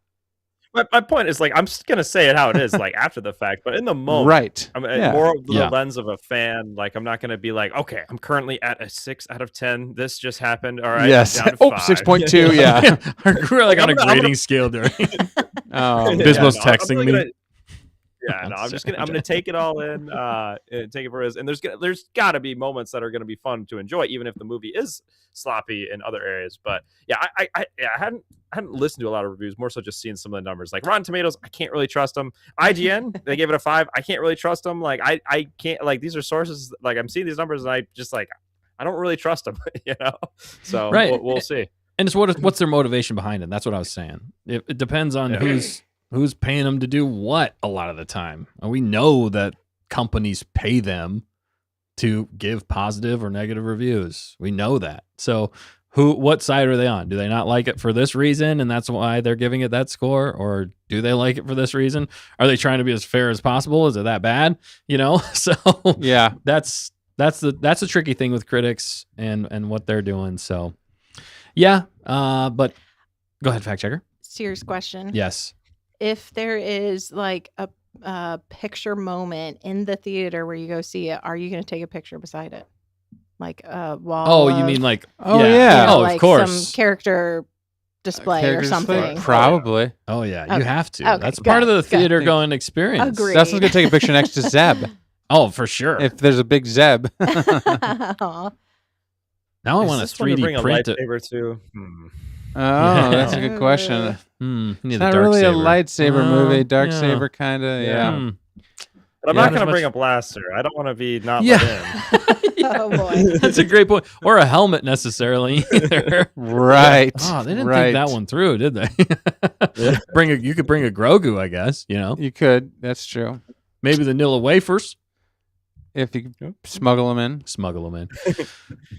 my point is like I'm just gonna say it how it is, like after the fact, but in the moment, Right. I'm Yeah. more of the Yeah. lens of a fan. Like I'm not gonna be like, okay, I'm currently at a 6 out of 10. This just happened. All right, Yes. I'm down to Oh, 5. 6.2. Yeah. We're like on a I'm gonna- grading scale during. Oh, Yeah, Bismo's no, I'm texting really me. gonna- Yeah, no, I'm just gonna take it all in, and take it for it is. And there's got to be moments that are gonna be fun to enjoy, even if the movie is sloppy in other areas. But yeah, I hadn't listened to a lot of reviews, more so just seeing some of the numbers. Like Rotten Tomatoes, I can't really trust them. IGN, they gave it a 5. I can't really trust them. Like I can't, like, these are sources. Like I'm seeing these numbers, and I just like I don't really trust them. So Right. we'll see. And it's what's their motivation behind it? That's what I was saying. It depends on Yeah. who's paying them to do what a lot of the time. And we know that companies pay them to give positive or negative reviews. We know that. So what side are they on? Do they not like it for this reason and that's why they're giving it that score? Or do they like it for this reason? Are they trying to be as fair as possible? Is it that bad? So yeah. that's a tricky thing with critics and what they're doing. So yeah, but go ahead, fact checker. Serious question. Yes. If there is like a picture moment in the theater where you go see it, are you going to take a picture beside it? Like a wall. Oh, you of, mean like? Oh, you yeah. know, Oh, like of course. some character display or Character display? something. Probably. Oh yeah, you Okay. have to. Okay, That's part of the good. theater going experience. Agreed. Dustin's going to take a picture next to Zeb. Oh, for sure. If there's a big Zeb. Aw. Now I Is want this to one to 3D bring a print it. lightsaber to. Oh, that's a good question. You need It's a not dark really saber. a lightsaber Oh, movie. Dark yeah. saber, kind of. Yeah. Hmm. But I'm Yeah, not there's gonna much- bring a blaster. I don't want to be not Yeah. let in. Oh boy. That's a great point. Or a helmet necessarily either. Right. Oh, they didn't right. think that one through, did they? You could bring a Grogu, I guess. You could. That's true. Maybe the Nilla wafers. If you could smuggle them in. Smuggle them in.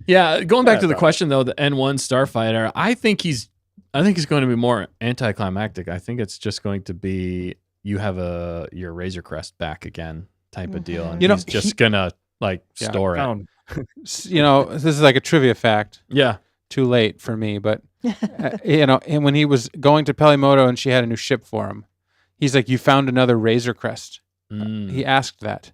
Yeah, going back Yeah, to the probably. question though, the N1 starfighter, I think he's going to be more anticlimactic. I think it's just going to be you have your Razor Crest back again type of deal, and Mhm. he's just gonna like Yeah, store it. Found. This is like a trivia fact. Yeah, Too late for me, but and when he was going to Pelimoto and she had a new ship for him, he's like, "You found another Razor Crest." Mm. He asked that.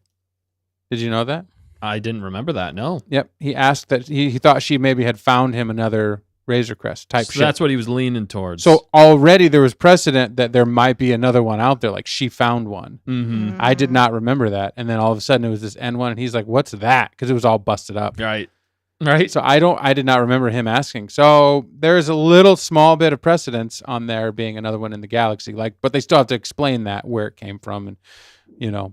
Did you know that? I didn't remember that. No, Yep. He asked that. He thought she maybe had found him another Razor Crest type so ship. that's what he was leaning towards. So already there was precedent that there might be another one out there. Like she found one. Mhm. I did not remember that, and then all of a sudden it was this N1, and he's like, "What's that?" Because it was all busted up. right. So I did not remember him asking. So there's a little small bit of precedence on there being another one in the galaxy. But they still have to explain that where it came from, and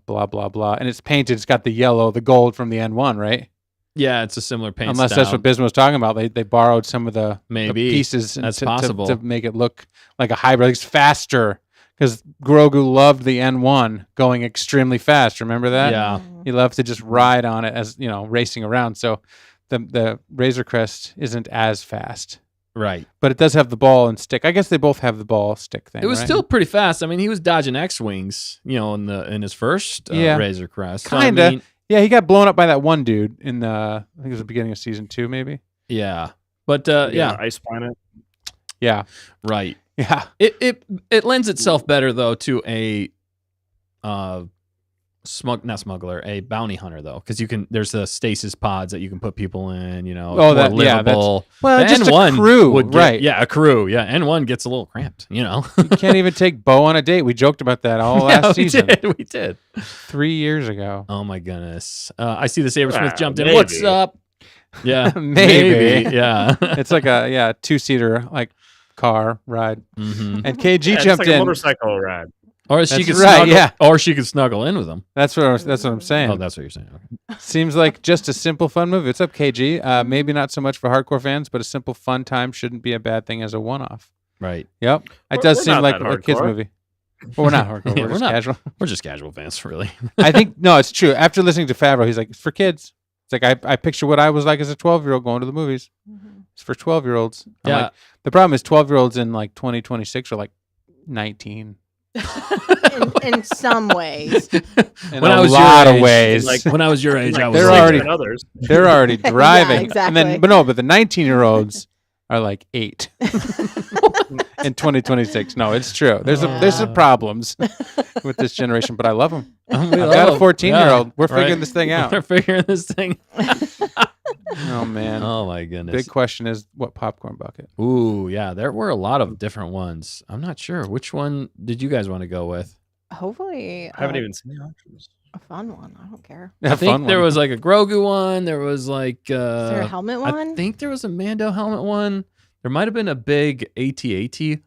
blah blah blah. And it's painted. It's got the yellow, the gold from the N1, right? Yeah, it's a similar paint Unless style. that's what Bismo was talking about. They borrowed some of the Maybe. pieces That's to possible. make it look like a hybrid. It's faster because Grogu loved the N1 going extremely fast. Remember that? Yeah. He loved to just ride on it as racing around. So the Razor Crest isn't as fast, Right. but it does have the ball and stick. I guess they both have the ball stick thing. It was right? still pretty fast. I mean, he was dodging X-wings, in his first Yeah. Razor Crest. So, I Kinda. mean, Yeah, he got blown up by that one dude in the I think it was the beginning of season 2, maybe. yeah. But Yeah, Ice Planet. Yeah, right. yeah. It lends itself better though to a not smuggler, a bounty hunter though, because there's the stasis pods that you can put people in. Oh, more that- yeah, that's- livable. Well, The just a N1 crew, would get- right? Yeah, a crew. Yeah, N1 gets a little cramped. You can't even take Bo on a date. We joked about that all Yeah, last season, we did. 3 years ago. Oh my goodness. I see the Sabersmith Ah, jumped in. maybe. What's up? Yeah, Maybe. Yeah. It's like a 2-seater car ride. Mhm. And KG Yeah, it's jumped like a in. motorcycle ride. Or she That's could right, snuggle, yeah. or she could snuggle in with him. That's what I'm saying. Oh, that's what you're saying. Okay. Seems like just a simple fun movie. What's up, KG? Maybe not so much for hardcore fans, but a simple fun time shouldn't be a bad thing as a one-off. Right. Yep, it We're- does we're seem not like that a kids hardcore. movie. Well, we're not hardcore. Yeah, we're we're just not. casual. We're just casual fans, really. I think no, it's true. After listening to Favreau, he's like, it's for kids. It's like I picture what I was like as a 12-year-old going to the movies. It's for 12-year-olds. Yeah. Like, the problem is 12-year-olds in like 2026 are like 19. in some ways. In When a I was your lot of age, ways. like- When I was your age, I was they're like already- that. others. They're already driving. exactly. And then, but the 19-year-olds are like 8. in 2026. No, it's true. There's some problems with this generation, but I love them. I've got a 14-year-old. We're figuring this thing out. We're figuring this thing. Oh man. Oh my goodness. Big question is what popcorn bucket? Ooh, yeah, there were a lot of different ones. I'm not sure which one did you guys want to go with. Hopefully, I haven't even seen the options. a fun one. I don't care. I think there was like a Grogu one. There was like Is there a helmet one? I think there was a Mando helmet one. There might have been a big AT-AT.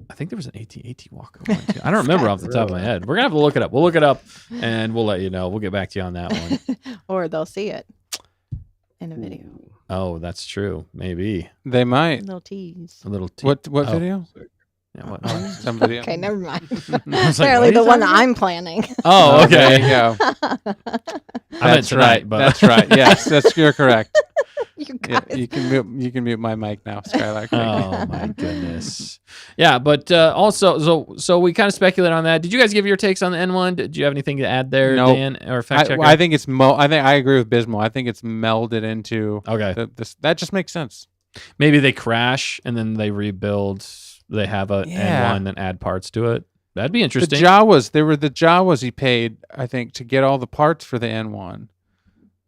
I think there was an AT-AT Walker one too. I don't remember off the top of my head. We're gonna have to look it up. We'll look it up and we'll let you know. We'll get back to you on that one. Or they'll see it in a video. Oh, that's true. Maybe They might. A little tease. a little. What Oh. video? Yeah, what? Some video. Okay, never mind. I was like, Apparently, what are the you one talking I'm planning. Oh, There okay. you go. I meant tonight, right. but That's right. Yes, you're correct. You Yeah, guys. you can mute my mic now, Skylar. Oh my goodness. Yeah, but also, so we kind of speculate on that. Did you guys give your takes on the N1? Did you have anything to add there, No. Dan, or fact checker? I think it's I think I agree with Bismo. I think it's melded into Okay. that just makes sense. Maybe they crash and then they rebuild. They have a Yeah. N1 and add parts to it. That'd be interesting. The Jawas, there were the Jawas he paid, I think, to get all the parts for the N1.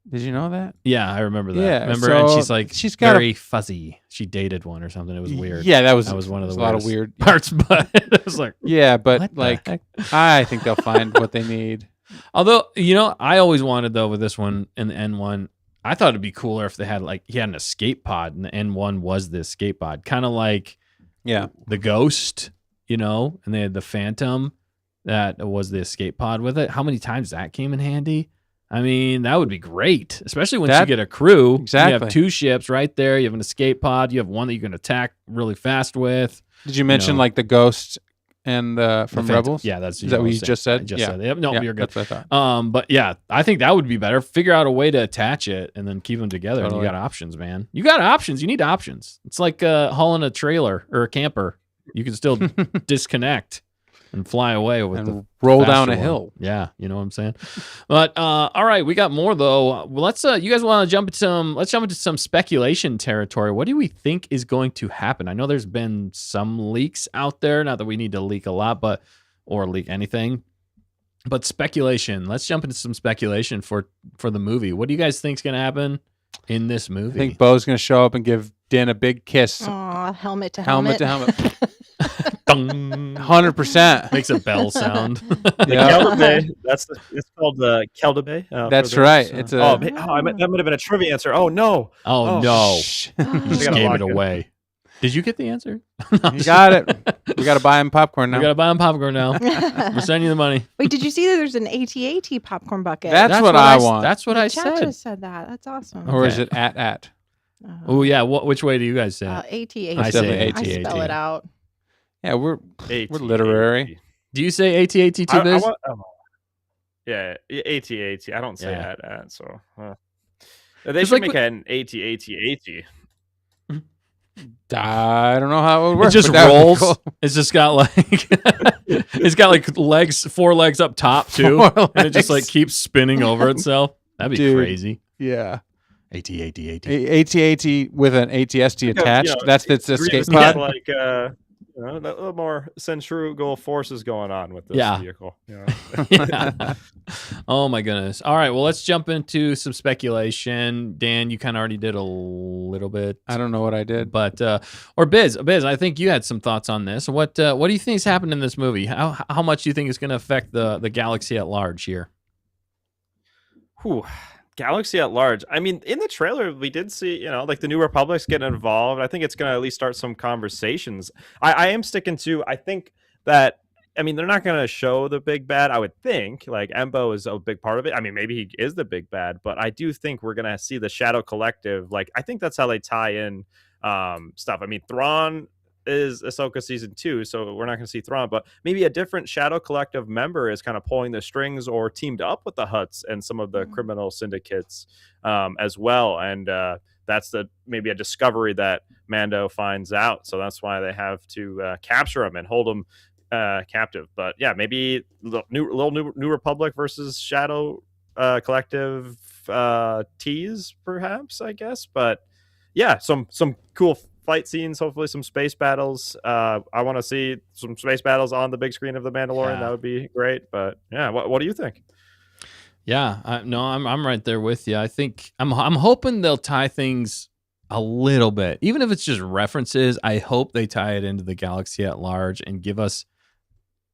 Did you know that? Yeah, I remember that. Yeah, Remember, and so she's like she's got very fuzzy. She dated one or something. It was weird. Yeah, that was one of the a lot of weirdest weird parts, but it was like, Yeah, but what the like heck? I think they'll find what they need. Although, I always wanted though with this one in the N1, I thought it'd be cooler if they had he had an escape pod and the N1 was the escape pod, kind of like Yeah. the Ghost, and they had the Phantom that was the escape pod with it. How many times that came in handy? I mean, that would be great, especially once you get a crew. Exactly. You have two ships right there. You have an escape pod. You have one that you can attack really fast with. Did you mention like the Ghost and from Phantom. Rebels? Yeah, that's Is that what you just said? I just Yeah. said it. Yep, no, Yeah, you're good. that's what I thought. But yeah, I think that would be better. Figure out a way to attach it and then keep them together. And Totally. you got options, man. You got options. You need options. It's like hauling a trailer or a camper. You can still disconnect and fly away with And the roll faster down a one. hill. Yeah, you know what I'm saying. But all right, we got more though. Well, let's. You guys want to jump into some? Let's jump into some speculation territory. What do we think is going to happen? I know there's been some leaks out there. Not that we need to leak a lot, or leak anything. But speculation. Let's jump into some speculation for the movie. What do you guys think is going to happen in this I movie? think Bo's going to show up and give Din a big kiss. Aw, helmet to Helmet helmet. to helmet. Dong. 100%. Makes a bell sound. Yeah. Keldabe. It's called Keldabe. That's for those, right. It's a that might have been a trivia answer. Oh no. Oh, Oh, no. Shh. You I just gotta gave lock it it. away. Did you get the answer? You got it. We got to buy him popcorn now. We got to buy him popcorn now. We're sending you the money. Wait, did you see that there's an AT-AT popcorn bucket? That's what I want. That's what The I chat said. just said that. That's awesome. Or is Okay. it at? Oh, yeah. Which way do you guys say it? AT-AT. I say I spell it out. Yeah, we're AT. literary. Do you say AT-AT too, I Biz? want, yeah, AT. I don't say Yeah. at. So they It's should like make an AT. I don't know how it would work. It just but that would be rolls. cool. It's just got like it's got like four legs up top too, Four and it just like legs. keeps spinning over itself. That'd be Dude. crazy. Yeah. AT-AT. AT-AT with an ATST attached. That's its escape Grievous got, pod. like a little more centrifugal forces going on with this Yeah. vehicle. Yeah. Oh my goodness. All right. Well, let's jump into some speculation. Dan, you kind of already did a little bit. I don't know what I did. But or Biz, I think you had some thoughts on this. What do you think is happening in this movie? How much do you think is going to affect the galaxy at large here? Whew. Galaxy at large. I mean, in the trailer, we did see, like the New Republic's getting involved. I think it's going to at least start some conversations. I am sticking to, I think that, I mean, they're not going to show the big bad, I would think. Like, Embo is a big part of it. I mean, maybe he is the big bad, but I do think we're going to see the Shadow Collective. Like, I think that's how they tie in stuff. I mean, Thrawn is Ahsoka season 2, so we're not going to see Thrawn, but maybe a different Shadow Collective member is kind of pulling the strings or teamed up with the Hutts and some of the criminal syndicates as well. And that's maybe a discovery that Mando finds out. So that's why they have to capture him and hold him captive. But yeah, maybe little New Republic versus Shadow Collective tease, perhaps, I guess. But yeah, some cool fight scenes, hopefully some space battles. I want to see some space battles on the big screen of The Mandalorian. Yeah. That would be great. But yeah, what do you think? Yeah, I'm right there with you. I think I'm hoping they'll tie things a little bit, even if it's just references. I hope they tie it into the galaxy at large and give us,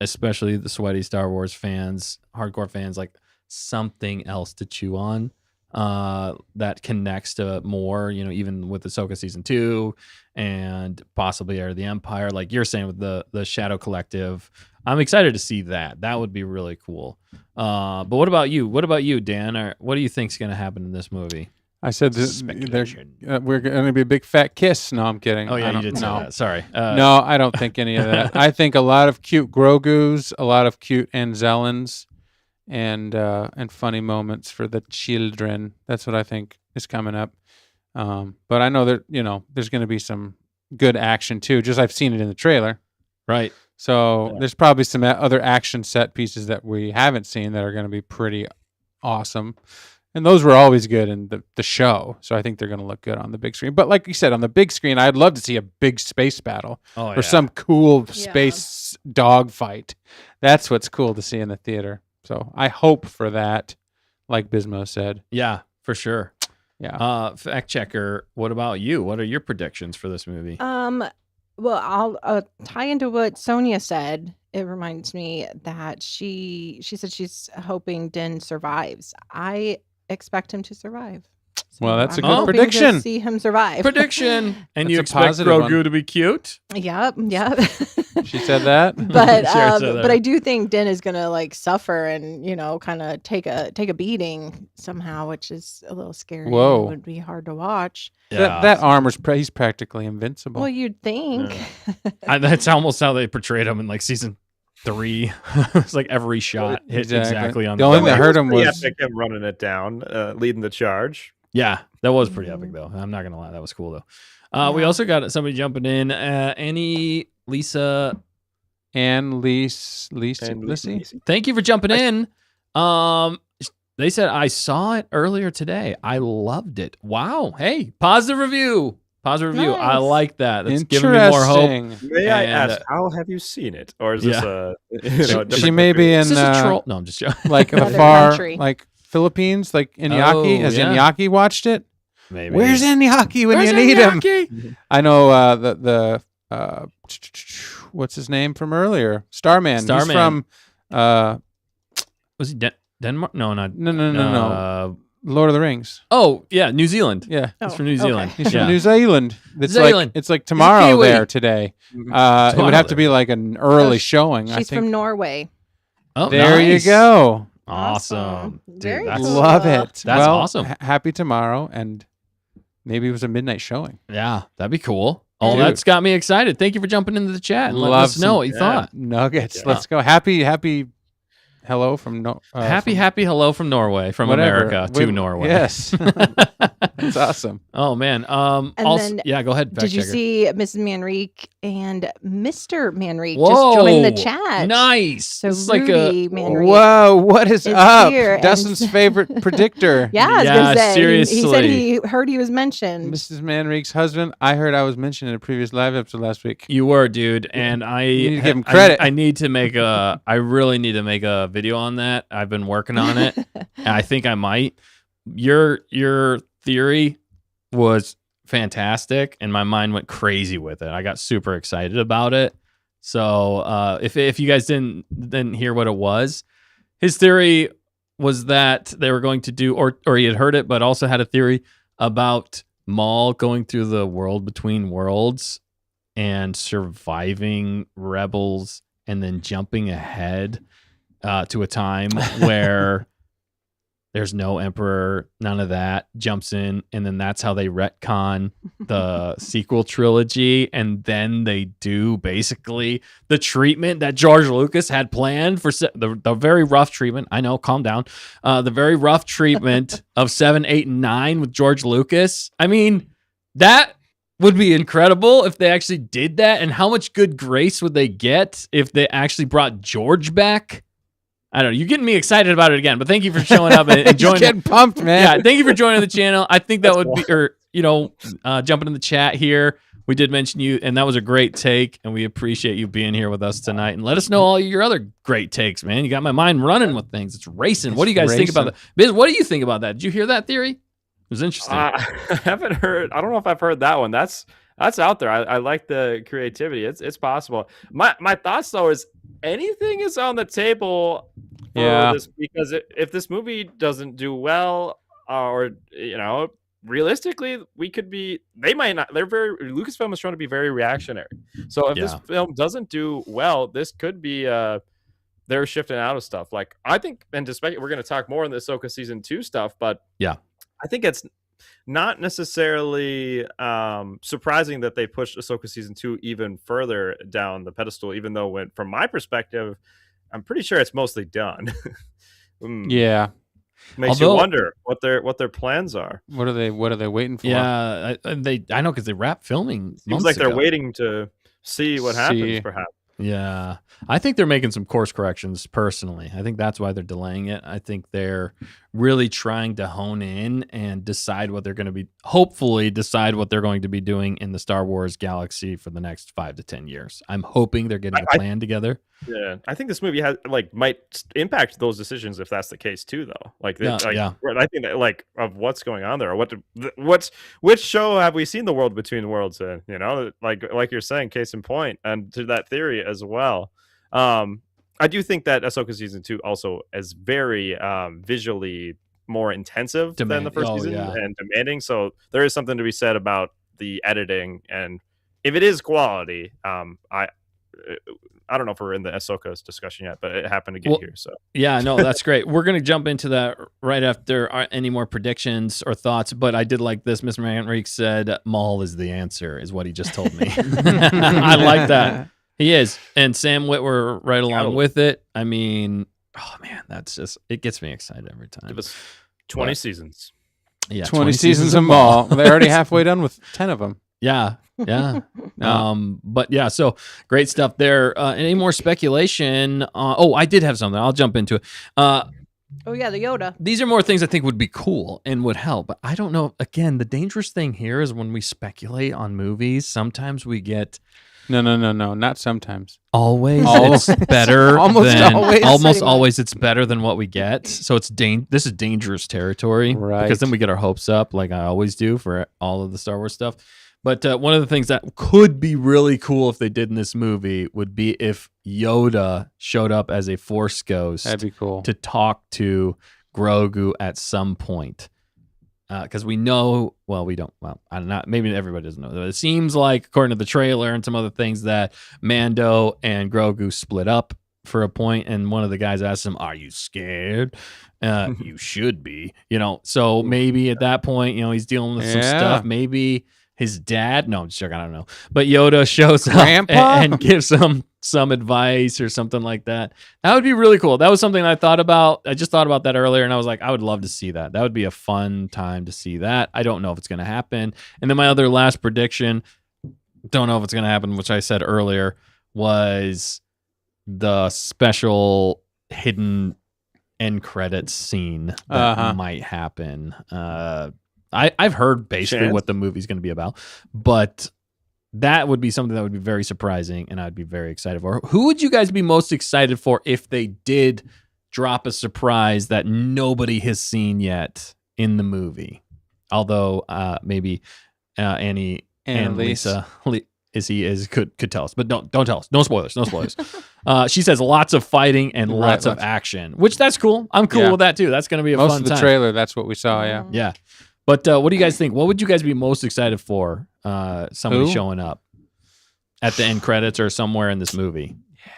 especially the sweaty Star Wars fans, hardcore fans, like something else to chew on that connects to more. Even with Ahsoka season 2 and possibly Heir of the Empire, like you're saying with the Shadow Collective. I'm excited to see that. That would be really cool. But what about you? What about you, Dan? What do you think's going to happen in this movie? I said we're going to be a big fat kiss. No, I'm kidding. Oh, yeah, I you don't- did say no. that. Sorry. No, I don't think any of that. I think a lot of cute Grogus, a lot of cute Anzellans, and funny moments for the children. That's what I think is coming up. But I know that there's going to be some good action too. Just I've seen it in the trailer, Right. so there's probably some other action set pieces that we haven't seen that are going to be pretty awesome. And those were always good in the show, so I think they're going to look good on the big screen. But like you said, on the big screen, I'd love to see a big space battle or some cool space dogfight. That's what's cool to see in the theater. So I hope for that, like Bismo said. Yeah, for sure. Yeah. Fact checker, what about you? What are your predictions for this movie? Well, I'll tie into what Sonia said. It reminds me that she said she's hoping Din survives. I expect him to survive. So Well, that's a I'm good hoping prediction. To see him survive. Prediction. And That's you a expect positive Grogu one. to be cute? Yep. She said that. But Sharon said that. but I do think Din is gonna like suffer and kind of take a beating somehow, which is a little scary. Whoa. It would be hard to watch. That armor's he's practically invincible. Well, you'd think. That's almost how they portrayed him in like season 3. It's like every shot hit exactly on The only thing that It hurt him pretty was epic, him running it down, leading the charge. Yeah, that was pretty epic though. I'm not gonna lie, that was cool though. We Yeah. also got somebody jumping in. Lisa, and Lissy. thank you for jumping in. They said I saw it earlier today. I loved it. Wow. Hey, positive review. Positive review. I Nice. like that. That's giving me more hope. Interesting. May I And, ask, how have you seen it? Or is this Yeah. a She may be in Is this a troll? No, I'm just joking. like the Other far country. like Philippines, like Iñaki. Oh, Has yeah. Iñaki watched it? Maybe. Where's Iñaki when Where's you need him? Iñaki? I know the what's his name from earlier? Starman. He's Starman. from Was he Denmark? No, not. no. Lord of the Rings. Oh, yeah, New Zealand. Yeah. He's Oh, from New Zealand. He's Yeah. from New Zealand. It's Zealand. like tomorrow Kiwi. there today. It would Tomorrow have to be there. like an early Oh, showing. I She's think. from Norway. Oh, There nice. you go. Awesome. Awesome. Dude, Very that's, cool. Love it. That's Well, awesome. Happy tomorrow, and maybe it was a midnight showing. Yeah, that'd be cool. Oh, Dude. that's got me excited. Thank you for jumping into the chat and letting Love us know some- what you thought. Nuggets. Yeah. Let's go. Happy. Hello from Happy hello from Norway, from whatever. America to Norway. Yes, that's awesome. Oh man. And Also, then yeah. Go ahead. Did you fact-checker. see Mrs. Manrique and Mr. Manrique Whoa, just joined the chat? Nice. So This is like a Rudy Manrique. Whoa, what is is up? here and- Dustin's favorite predictor. Yeah, I was Yeah, gonna say. He seriously. said he heard he was mentioned. Mrs. Manrique's husband. I heard I was mentioned in a previous live episode last week. You were, dude, and I You need to give him credit. I need to make a. I really need to make a video on that. I've been working on it. And I think I might. Your theory was fantastic, and my mind went crazy with it. I got super excited about it. So if you guys didn't hear what it was, his theory was that they were going to do, or he had heard it, but also had a theory about Maul going through the world between worlds and surviving rebels, and then jumping ahead to a time where there's no emperor, none of that, jumps in, and then that's how they retcon the sequel trilogy, and then they do basically the treatment that George Lucas had planned for the very rough treatment. I know, calm down. The very rough treatment of 7, 8, and 9 with George Lucas. I mean, that would be incredible if they actually did that, and how much good grace would they get if they actually brought George back? I don't know. You're getting me excited about it again, but thank you for showing up and He's joining. getting pumped, man. Yeah, thank you for joining the channel. I think that would be, or jumping in the chat here. We did mention you, and that was a great take, and we appreciate you being here with us tonight. And let us know all your other great takes, man. You got my mind running with things. It's racing. What do you guys think about that? Biz, what do you think about that? Did you hear that theory? It was interesting. I haven't heard. I don't know if I've heard that one. That's out there. I like the creativity. It's possible. My thoughts though is anything is on the table for this, because if this movie doesn't do well, or realistically, they might not. Lucasfilm is trying to be very reactionary. So if this film doesn't do well, this could be they're shifting out of stuff. Like, I think, and despite we're going to talk more on the Ahsoka season 2 stuff, but I think it's not necessarily surprising that they pushed Ahsoka season 2 even further down the pedestal, even though from my perspective, I'm pretty sure it's mostly done. Makes you wonder what their plans are. What are they waiting for? Yeah, I know, because they wrapped filming. Seems like they're waiting to see what happens, perhaps. Yeah, I think they're making some course corrections personally. I think that's why they're delaying it. I think they're really trying to hone in and decide what they're going to be, hopefully decide what they're going to be doing in the Star Wars galaxy for the next 5 to 10 years. I'm hoping they're getting a plan together. Yeah, I think this movie might impact those decisions if that's the case too, though. I think that of what's going on there, or which show have we seen the world between worlds in? Like you're saying, case in point, and to that theory as well. I do think that Ahsoka season 2 also is very visually more intensive than the first season and demanding. So there is something to be said about the editing, and if it is quality, I don't know if we're in the Ahsoka's discussion yet, but it happened to get here. So no, that's great. We're going to jump into that right after any more predictions or thoughts. But I did like this. Mr. Manrique said Maul is the answer, is what he just told me. I like that. He is. And Sam Witwer right along with it. I mean, oh man, it gets me excited every time. Give us 20 seasons. Yeah, 20 seasons of Maul. They're already halfway done with 10 of them. Yeah. But yeah, so great stuff there. Any more speculation? I did have something. I'll jump into it. The Yoda. These are more things I think would be cool and would help. But I don't know. Again, the dangerous thing here is when we speculate on movies, sometimes we get... No, not sometimes. Always it's better almost always it's better than what we get. So this is dangerous territory, right? Because then we get our hopes up, like I always do for all of the Star Wars stuff. But one of the things that could be really cool if they did in this movie would be if Yoda showed up as a Force ghost. That'd be cool. To talk to Grogu at some point. Because we know, we don't. Well, I'm not. Maybe everybody doesn't know. But it seems like, according to the trailer and some other things, that Mando and Grogu split up for a point, and one of the guys asked him, "Are you scared?" You should be. So maybe at that point, he's dealing with some stuff. Maybe his dad. No, I'm just joking. I don't know. But Yoda shows up and gives him some advice or something like that. That would be really cool. That was something I thought about. I just thought about that earlier, and I was like, I would love to see that. That would be a fun time to see that. I don't know if it's going to happen. And then my other last prediction, don't know if it's going to happen, which I said earlier, was the special hidden end credits scene that might happen. I've heard basically what the movie's going to be about, but that would be something that would be very surprising, and I'd be very excited for. Who would you guys be most excited for if they did drop a surprise that nobody has seen yet in the movie? Although maybe Annie and Lisa could tell us, but don't tell us. No spoilers. No spoilers. She says lots of fighting and lots of action, which that's cool. I'm cool with that too. That's going to be a fun time. Most of the trailer, that's what we saw. Yeah. Yeah. But what do you guys think? What would you guys be most excited for? Somebody showing up at the end credits or somewhere in this movie.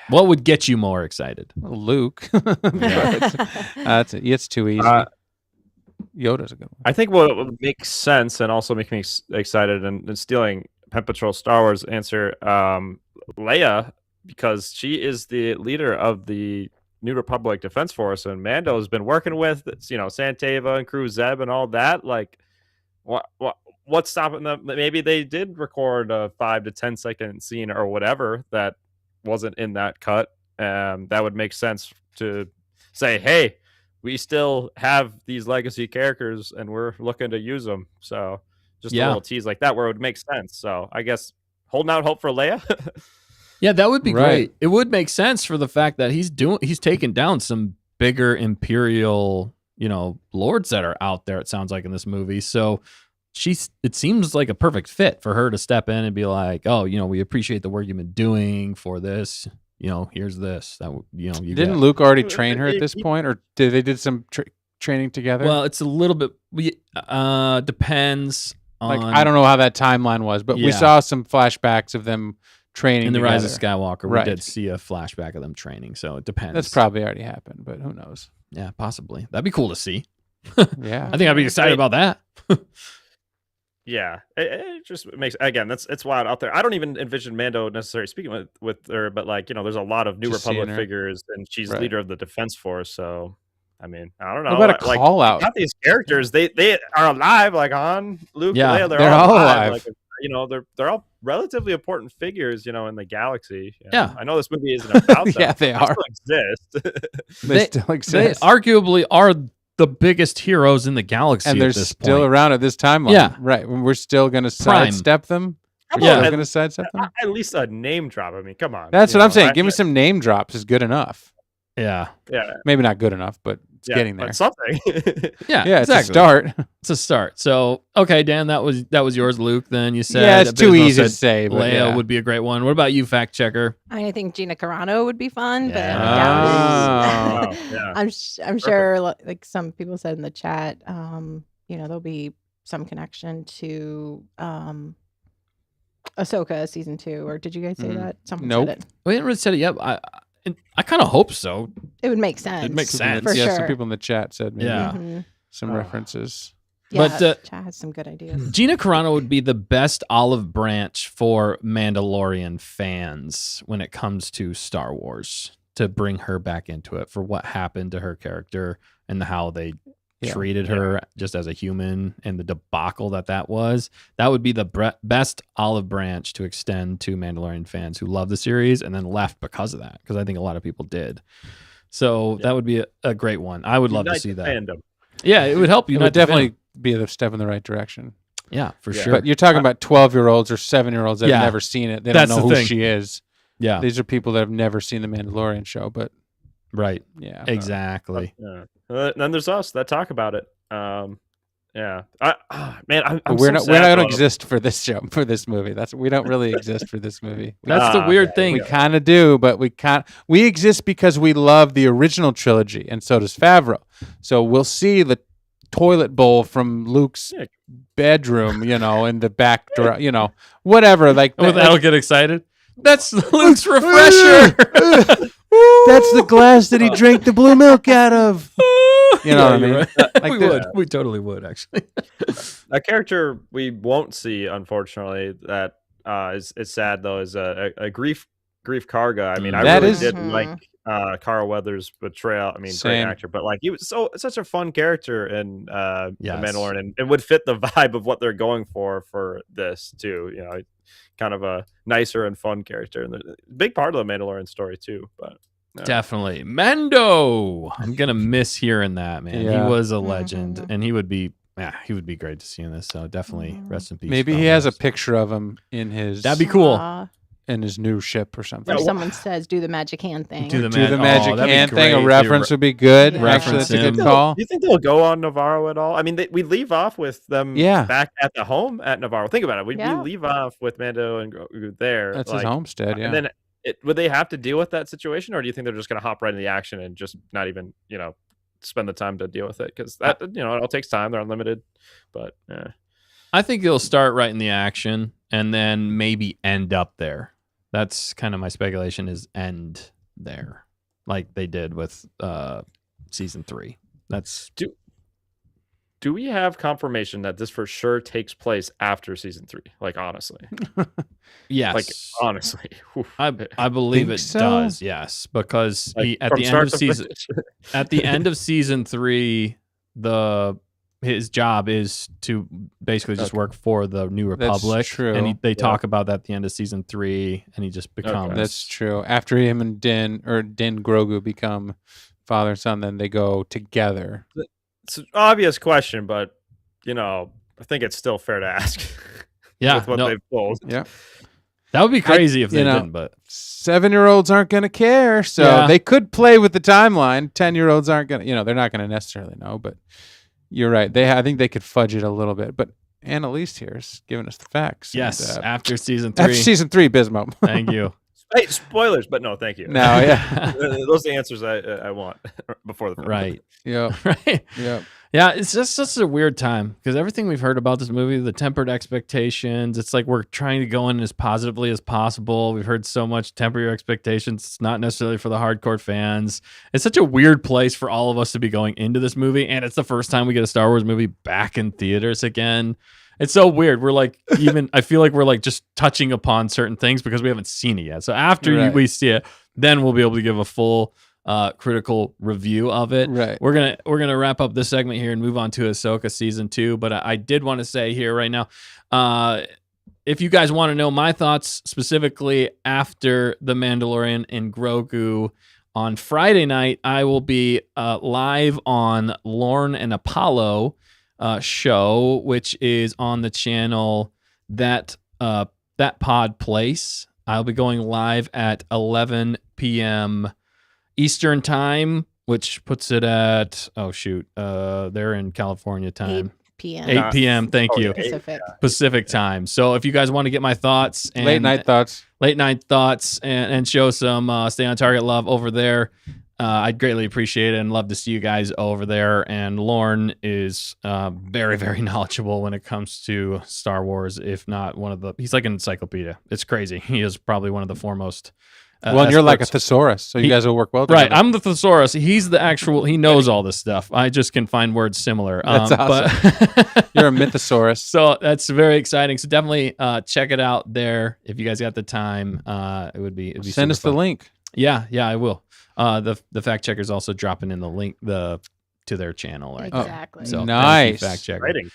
What would get you more excited? Luke. It's too easy. Yoda's a good one. I think what would make sense and also make me excited, and stealing Pen Patrol Star Wars answer, Leia, because she is the leader of the New Republic Defense Force, and Mando has been working with, Santava and Crew Zeb and all that. Like, what's stopping them? Maybe they did record a 5 to 10 second scene or whatever that wasn't in that cut. That would make sense to say, hey, we still have these legacy characters and we're looking to use them. So just Yeah. a little tease like that where it would make sense. So I guess holding out hope for Leia. Yeah, that would be Right. great. It would make sense for the fact that he's taken down some bigger imperial, lords that are out there, it sounds like, in this movie. So it seems like a perfect fit for her to step in and be like, oh, we appreciate the work you've been doing for this. Here's this. That you Didn't get. Luke already train her at this point, or they did some training together? Well, it's a little bit depends on like I don't know how that timeline was, but we Yeah. saw some flashbacks of them training in the together. Rise of Skywalker. Right. We did see a flashback of them training, so it depends. That's probably already happened, but who knows? Yeah, possibly. That'd be cool to see. Yeah. I think I'd be excited about that. Yeah, it just makes it's wild out there. I don't even envision Mando necessarily speaking with her, but there's a lot of New Just Republic seeing her. figures, and she's Right. leader of the Defense Force. So, I mean, I don't know. What about a call out? Got these characters? They are alive, like Han, Luke, Yeah, Leia. they're all alive. Like, they're all relatively important figures, in the galaxy. Yeah. I know this movie isn't about them. Yeah, they are. still exist. They still They exist. arguably are the biggest heroes in the galaxy and at they're this still point. around at this timeline. Yeah. Right. When we're still going to Prime. sidestep them. How We're Yeah. still about going to sidestep them. at least a name drop? I mean, come on. That's you what I'm know, saying. I- Give me some name drops is good enough. Yeah, Yeah, Maybe not good enough, but it's yeah, getting there. but something. yeah, Yeah, exactly. it's a start. It's a start. So, okay, Dan, that was yours, Luke. Then you said Yeah, it's too Bismo easy to said say, but Leia yeah. would be a great one. What about you, fact checker? I think Gina Carano would be fun, but Yeah. Oh. Yeah. I'm sure, like some people said in the chat, there'll be some connection to Ahsoka season 2. Or did you guys say Mhm. that? Someone Nope. said it. We didn't really said it yet. I kind of hope so. It would make sense. It makes Some people in sense. the- For yeah, sure. some people in the chat said maybe Yeah. Mhm. some Oh. references. Yeah, But, chat has some good ideas. Gina Carano would be the best olive branch for Mandalorian fans when it comes to Star Wars, to bring her back into it for what happened to her character and how they Yeah. treated her just as a human and the debacle that was. That would be the best olive branch to extend to Mandalorian fans who love the series and then left because of that, because I think a lot of people did. So that would be a great one. I would love to Unite see the that. fandom. Yeah, it would help you. It would definitely be a step in the right direction. Yeah, for Yeah. sure. But you're talking about 12-year-olds or 7-year-olds that Yeah. have never seen it. They That's don't know the who thing. she is. Yeah, These are people that have never seen the Mandalorian show, but right. yeah. Exactly. Yeah. Then there's us that talk about it. Yeah. I'm But we're so not sad, we're not going though. to exist for this show, for this movie. We don't really exist for this movie. That's the Ah, weird okay. thing. We kind of do, but we exist because we love the original trilogy, and so does Favreau. So we'll see the toilet bowl from Luke's Yeah. bedroom, in the back door, whatever. Like Oh, that'll get excited. That's Luke's refresher. that's the glass that he drank the blue milk out of. You know what I you're mean? right. Like we the- would. We totally would, actually. A character we won't see, unfortunately, that is sad though, is a grief Karga. I mean, I That really is- did Mhm. like Carl Weathers' portrayal. I mean, great Same. actor, but he was such a fun character in The Yes. Mandalorian, and would fit the vibe of what they're going for this too. Kind of a nicer and fun character, and a big part of the Mandalorian story too. But Definitely. Mando. I'm going to miss hearing that, man. Yeah. He was a legend, Mhm. and he would be great to see in this. So definitely rest in peace. Maybe he has a picture of him in his That'd be cool. in his new ship or something. Or Yeah, someone says, do the magic hand thing. Do the Do the oh, magic that'd be hand thing. great. A They reference would be good. Yeah. Actually, that's a Reference good him. call. do you think they'll go on Navarro at all? I mean, we leave off with them Yeah. back at the home at Navarro. Think about it. We Yeah. leave off with Mando and Grogu there. That's his homestead. Yeah. And then would they have to deal with that situation, or do you think they're just going to hop right into the action and just not even, spend the time to deal with it? Because that, it all takes time. They're unlimited. But I think he'll start right in the action and then maybe end up there. That's kind of my speculation, is end there, like they did with season 3. That's do we have confirmation that this for sure takes place after season 3? Like, honestly. yes. Like, honestly. Oof. I believe Think it so? does, yes, because Like, he at from the end start of to season finish. at the end of season 3, his job is to basically just Okay. work for the New That's Republic. true. And they Yeah. talk about that at the end of season 3, and he just becomes. That's true. After him and Din Grogu become father and son, then they go together. It's an obvious question, but I think it's still fair to ask. Yeah, with what no, they've pulled. Yeah. that would be crazy if they you know, didn't. But 7-year-olds aren't going to care. So Yeah. they could play with the timeline. 10-year-olds aren't going to, they're not going to necessarily know. But you're right. I think they could fudge it a little bit. But Annalise here is giving us the facts. yes, And, after season 3. after season 3, Bismo. Thank you. Hey, spoilers, but no, thank you. No, yeah. Those are the answers I want before the film. Right. Yeah. Right. Yeah. Yeah, it's just such a weird time because everything we've heard about this movie, the tempered expectations, it's like we're trying to go in as positively as possible. We've heard so much temper your expectations. It's not necessarily for the hardcore fans. It's such a weird place for all of us to be going into this movie, and it's the first time we get a Star Wars movie back in theaters again. It's so weird. We're like, I feel like we're like just touching upon certain things because we haven't seen it yet. So after Right. we see it, then we'll be able to give a full critical review of it. Right. We're gonna wrap up this segment here and move on to Ahsoka season 2. But I did want to say here right now, if you guys want to know my thoughts specifically after the Mandalorian and Grogu on Friday night, I will be live on Lorne and Apollo show, which is on the channel that Pod Place. I'll be going live at 11 p.m. Eastern time, which puts it at they're in California 8 time. p.m. 8 p.m. Thank Oh, you. yeah. Pacific. Pacific time. So if you guys want to get my thoughts and Late night thoughts. and show some Stay on Target love over there, I'd greatly appreciate it and love to see you guys over there. And Lorne is very, very knowledgeable when it comes to Star Wars, if not he's like an encyclopedia. It's crazy. He is probably one of the foremost. Well, and you're like a experts. thesaurus, so you guys will work well Right, together. I'm the thesaurus. He's the actual. He knows all this stuff. I just can find words similar. That's But You're a mythosaurus. so that's very exciting. So definitely check it out there if you guys got the time. It'd be Send super us the fun. link. Yeah, I will. The fact checker's also dropping in the link to their channel right there. Exactly. So Nice. thank you, fact checker. Exciting.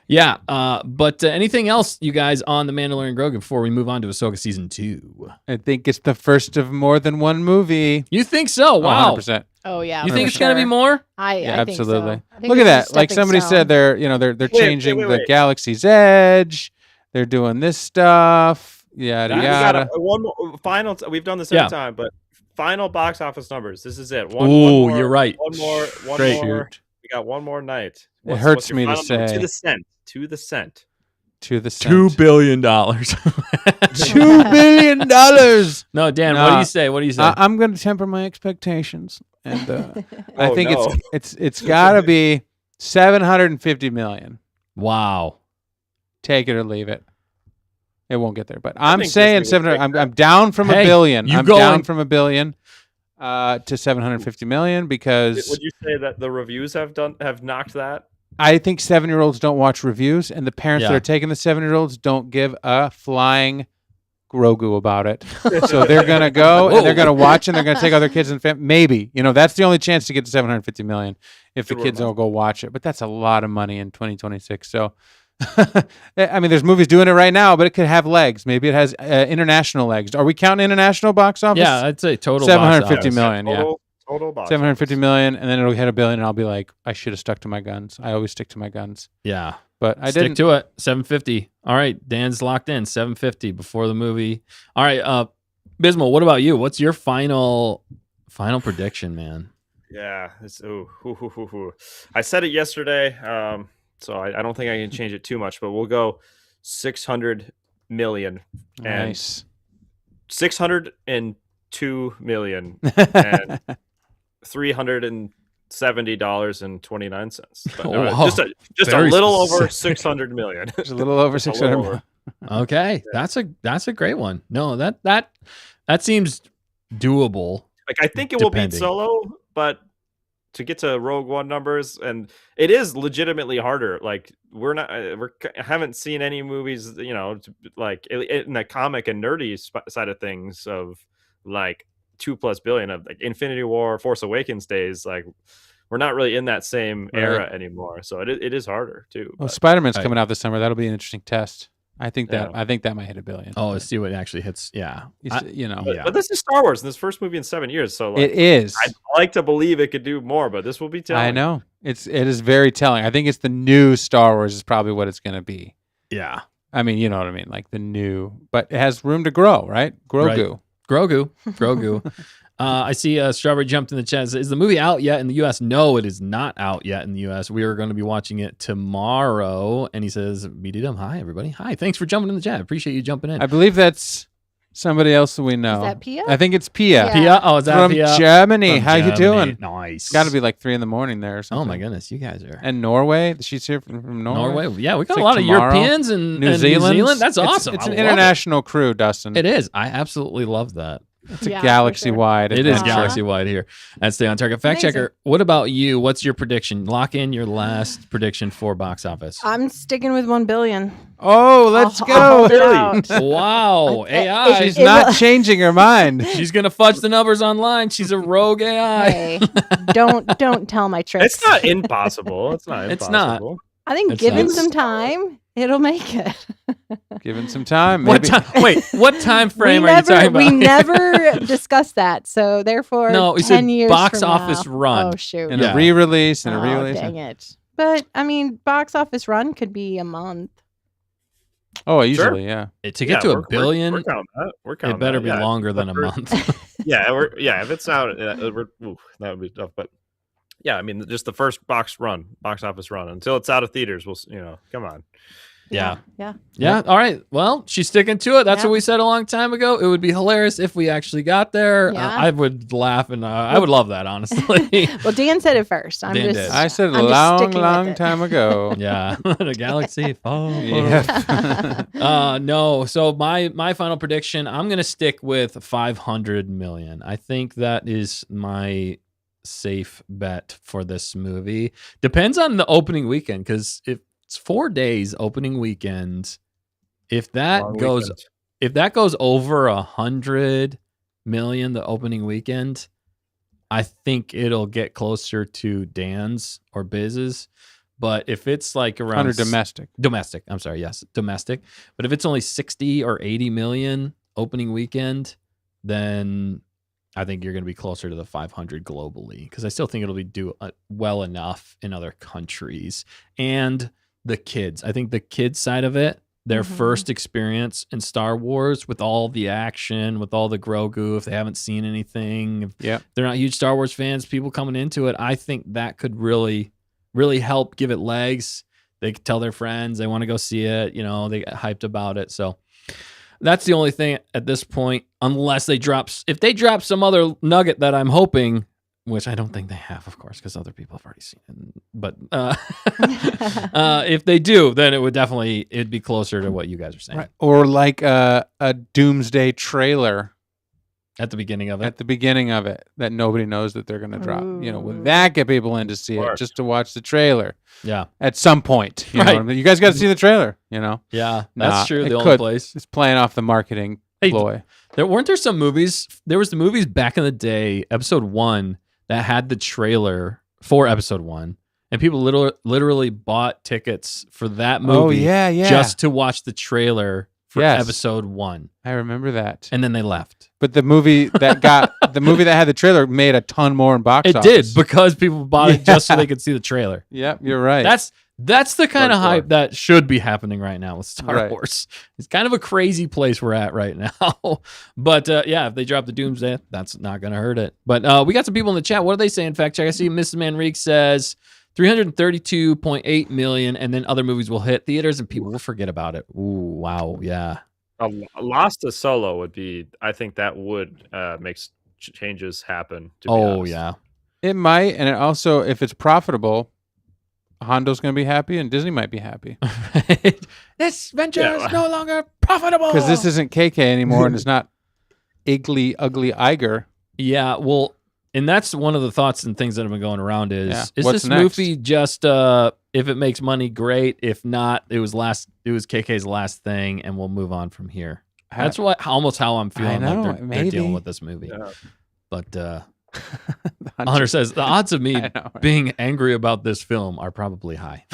Yeah, but anything else, you guys, on the Mandalorian Grogu before we move on to Ahsoka season 2? I think it's the first of more than one movie. You think so? Oh, Wow. 100%. Oh yeah. You for think it's gonna be sure. more? I Yeah, think absolutely. so. I think Look at this is that. Like stepping somebody stone. said, they're changing the wait. Galaxy's Edge. They're doing this stuff. Yada We yada. got one more final. We've done this Yeah. every time, but final box office numbers. This is it. One Ooh, more, you're right. One more. Great. More. We got one more night. It hurts what's your me to final number? say. To the cent. To the cent. To the $2 cent. billion. $2 billion. No, Dan, what Nah. do you say? What do you say? I'm going to temper my expectations, and I Oh, think no. it's got to be 750 million. Wow. Take it or leave it. It won't get there, but I'm think saying Disney will 700. take I'm down from Hey, a billion. you I'm going- down from a billion to 750 million because Would you say that the reviews have knocked that? I think 7-year-olds don't watch reviews, and the parents that Yeah. are taking the 7-year-olds don't give a flying Grogu about it. So they're gonna go and they're gonna watch, and they're gonna take other kids and maybe that's the only chance to get to 750 million if the Good kids work, don't go watch it. But that's a lot of money in 2026. So. I mean, there's movies doing it right now, but it could have legs. Maybe it has international legs. Are we counting international box office? Yeah, I'd say total 750 box office. million. Yeah. Total box. 750 million, and then it'll hit a billion, and I'll be like, I should have stuck to my guns. I always stick to my guns, Yeah. but I Stick didn't. to it. 750. All right, Dan's locked in. 750 before the movie. All right, Bismal, what about you? What's your final prediction, man? Yeah. I said it yesterday, so I don't think I can change it too much, but we'll go 600 million and Nice. 602 million and $370.29. But no, Wow. just a Very little over specific. 600 million. It's a little over Just a 600 little million. Okay, that's a great one. No, that seems doable. Like I think it will beat Depending. Solo, but to get to Rogue One numbers, and it is legitimately harder. Like haven't seen any movies, like in the comic and nerdy side of things of like 2+ billion of like Infinity War, Force Awakens days. Like we're not really in that same era anymore, so it is harder too. Well, but- Spider-Man's Right. coming out this summer. That'll be an interesting test. I think that Yeah. might hit a billion. Oh, let's see what actually hits. Yeah. But, Yeah. but this is Star Wars, and this first movie in 7 years, so like, It is. I'd like to believe it could do more, but this will be telling. I know. it is very telling. I think it's the new Star Wars is probably what it's going to be. Yeah. I mean, you know what I mean, like the new, but it has room to grow, right? Grogu. Grogu. I see Strawberry jumped in the chat. Says, is the movie out yet in the U.S.? No, it is not out yet in the U.S. We are going to be watching it tomorrow. And he says, BDM, hi, everybody. Hi, thanks for jumping in the chat. Appreciate you jumping in. I believe that's somebody else that we know. Is that Pia? I think it's Pia. Yeah. Pia? Oh, is that From Pia? Germany. From How you Germany. doing? Nice. Got to be like 3 a.m. there or something. Oh, my goodness. You guys are. And Norway. She's here from Norway. Norway. Yeah, we got It's a like lot tomorrow. of Europeans and New Zealand. That's awesome. It's I an love international crew, Dustin. It is. I absolutely love that. It's a Yeah, for galaxy-wide. It is adventure. galaxy-wide here at Stay on Target. Fact Amazing. checker, what about you? What's your prediction? Lock in your last prediction for box office. I'm sticking with 1 billion. Oh, let's I'll go. hold it out. Wow, AI. She's It not will- changing her mind. She's gonna fudge the numbers online. She's a rogue AI. Hey, don't tell my tricks. It's not impossible. It's not It's not. impossible. I think It's given not. some time, it'll make it. Given some time. What Maybe. time? Wait, what time frame we are never, you talking about? We never discussed that. So therefore, No, we 10 said years box from office now- run. Oh shoot! And Yeah. a re-release and a Oh, re-release. dang it! But I mean, box office run could be a month. Oh, usually, yeah. To get to we're- a billion, we're counting that. We're counting it better that. be Yeah, longer than a we're- month. Yeah, if it's out, that would be tough. But yeah, I mean, just the first box office run until it's out of theaters. Come on. Yeah. Yeah. Yeah. All right. Well, she's sticking to it. That's Yeah. what we said a long time ago. It would be hilarious if we actually got there. Yeah. I would laugh and I would love that, honestly. Well, Dan said it first. I'm Dan just. did. I said a I'm just long, sticking with long it. time ago. Yeah. The galaxy. Oh, Yeah. no. So my final prediction, I'm going to stick with 500 million. I think that is my safe bet for this movie. Depends on the opening weekend, because if it's 4 days opening weekend, if that Long goes weekend. if that goes over 100 million the opening weekend, I think it'll get closer to Dan's or Biz's. But if it's like around 100 domestic. I'm sorry, yes, domestic. But if it's only 60 or 80 million opening weekend, then I think you're going to be closer to the 500 globally, because I still think it'll be do well enough in other countries. And the kids, I think the kids side of it, their Mhm. first experience in Star Wars with all the action, with all the Grogu, if they haven't seen anything, if Yeah. they're not huge Star Wars fans, people coming into it, I think that could really help give it legs. They could tell their friends they want to go see it. They get hyped about it. So that's the only thing at this point, unless if they drop some other nugget that I'm hoping, which I don't think they have, of course, because other people have already seen it. But if they do, then it'd be closer to what you guys are saying Right. Or like a doomsday trailer at the beginning of it. at the beginning of it that nobody knows that they're going to drop. Would Ooh. that get people in to see it Sure. just to watch the trailer Yeah, at some point? You know Right. what I mean? You guys got to see the trailer, yeah, Nah, that's true. it The only could. place. It's playing off the marketing Hey, ploy. Weren't there some movies? There was the movies back in the day, episode 1, that had the trailer for episode 1, and people literally bought tickets for that movie. Oh, yeah. just to watch the trailer for Yes. episode 1, I remember that. and then they left. But the movie that had the trailer made a ton more in box It office. did, because people bought it just so Yeah. they could see the trailer. Yep, you're right. That's the kind of Hardcore. hype that should be happening right now with Star Right. Wars. It's kind of a crazy place we're at right now. But yeah, if they drop the Doomsday, that's not going to hurt it. But we got some people in the chat. What are they saying? Fact check. I see Mrs. Manrique says 332.8 million, and then other movies will hit theaters and people will forget about it. Ooh, wow. Yeah. A Lost to Solo would be. I think that would make changes happen. To be Oh, honest. yeah. It might, and it also, if it's profitable, Hondo's going to be happy, and Disney might be happy This venture Yeah. is no longer profitable. because this isn't KK anymore, and it's not ugly Iger. Yeah, well, and that's one of the thoughts and things that have been going around is Yeah. What's this next? movie just if it makes money, great. If not, it was KK's last thing, and we'll move on from here. That's almost how I'm feeling know, like they're maybe. dealing with this movie. Yeah. But Hunter says the odds of me I know, right? being angry about this film are probably high.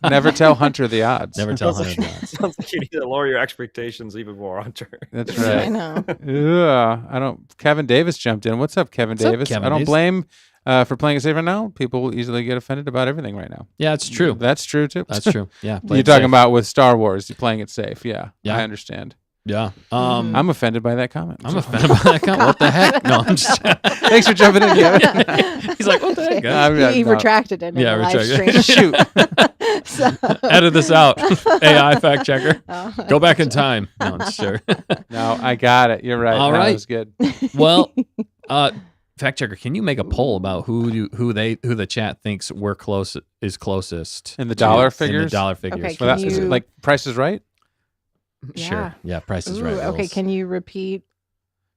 Never tell Hunter the odds. Never tell Hunter the odds. Sounds like you need to lower your expectations even more, Hunter. That's I right. know. Ugh, I don't. Kevin Davis jumped in. What's up, Kevin What's up, Davis? Kevin I don't Davis? blame. for playing it safe right now, people will easily get offended about everything right now. Yeah, it's true. That's true too. That's true. Yeah. play You're it talking safe. about with Star Wars, you're playing it safe. Yeah, Yeah. I understand. Yeah. I'm offended by that comment. I'm offended by that comment. What the heck? No, I'm just. Thanks for jumping in, Kevin. He's like, what the heck? guys? He No. retracted it in Yeah, the live retracted. stream. Shoot. So- Edit this out. AI fact checker. Oh, Go back in time. No, I'm sure. No, I got it. You're right. All That right. was good. Well, fact checker, can you make a poll about who the chat thinks is closest In the dollar in the figures? dollar figures? Okay, for Well, Can that, is it you- like Price is Right? Sure. Yeah, Price is Ooh, Right. okay, rules. can you repeat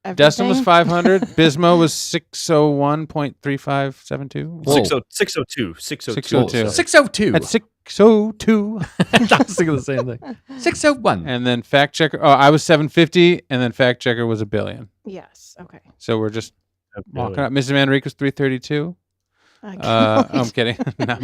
everything? Dustin was 500. Bismo was 601.3572. Whoa. 602. 602. 602. 602. At 602. I was thinking the same thing. 601. And then fact checker. Oh, I was 750, and then fact checker was $1 billion. Yes. Okay. So we're just walking up. Mrs. Manrique was 332. Okay. I'm kidding. No.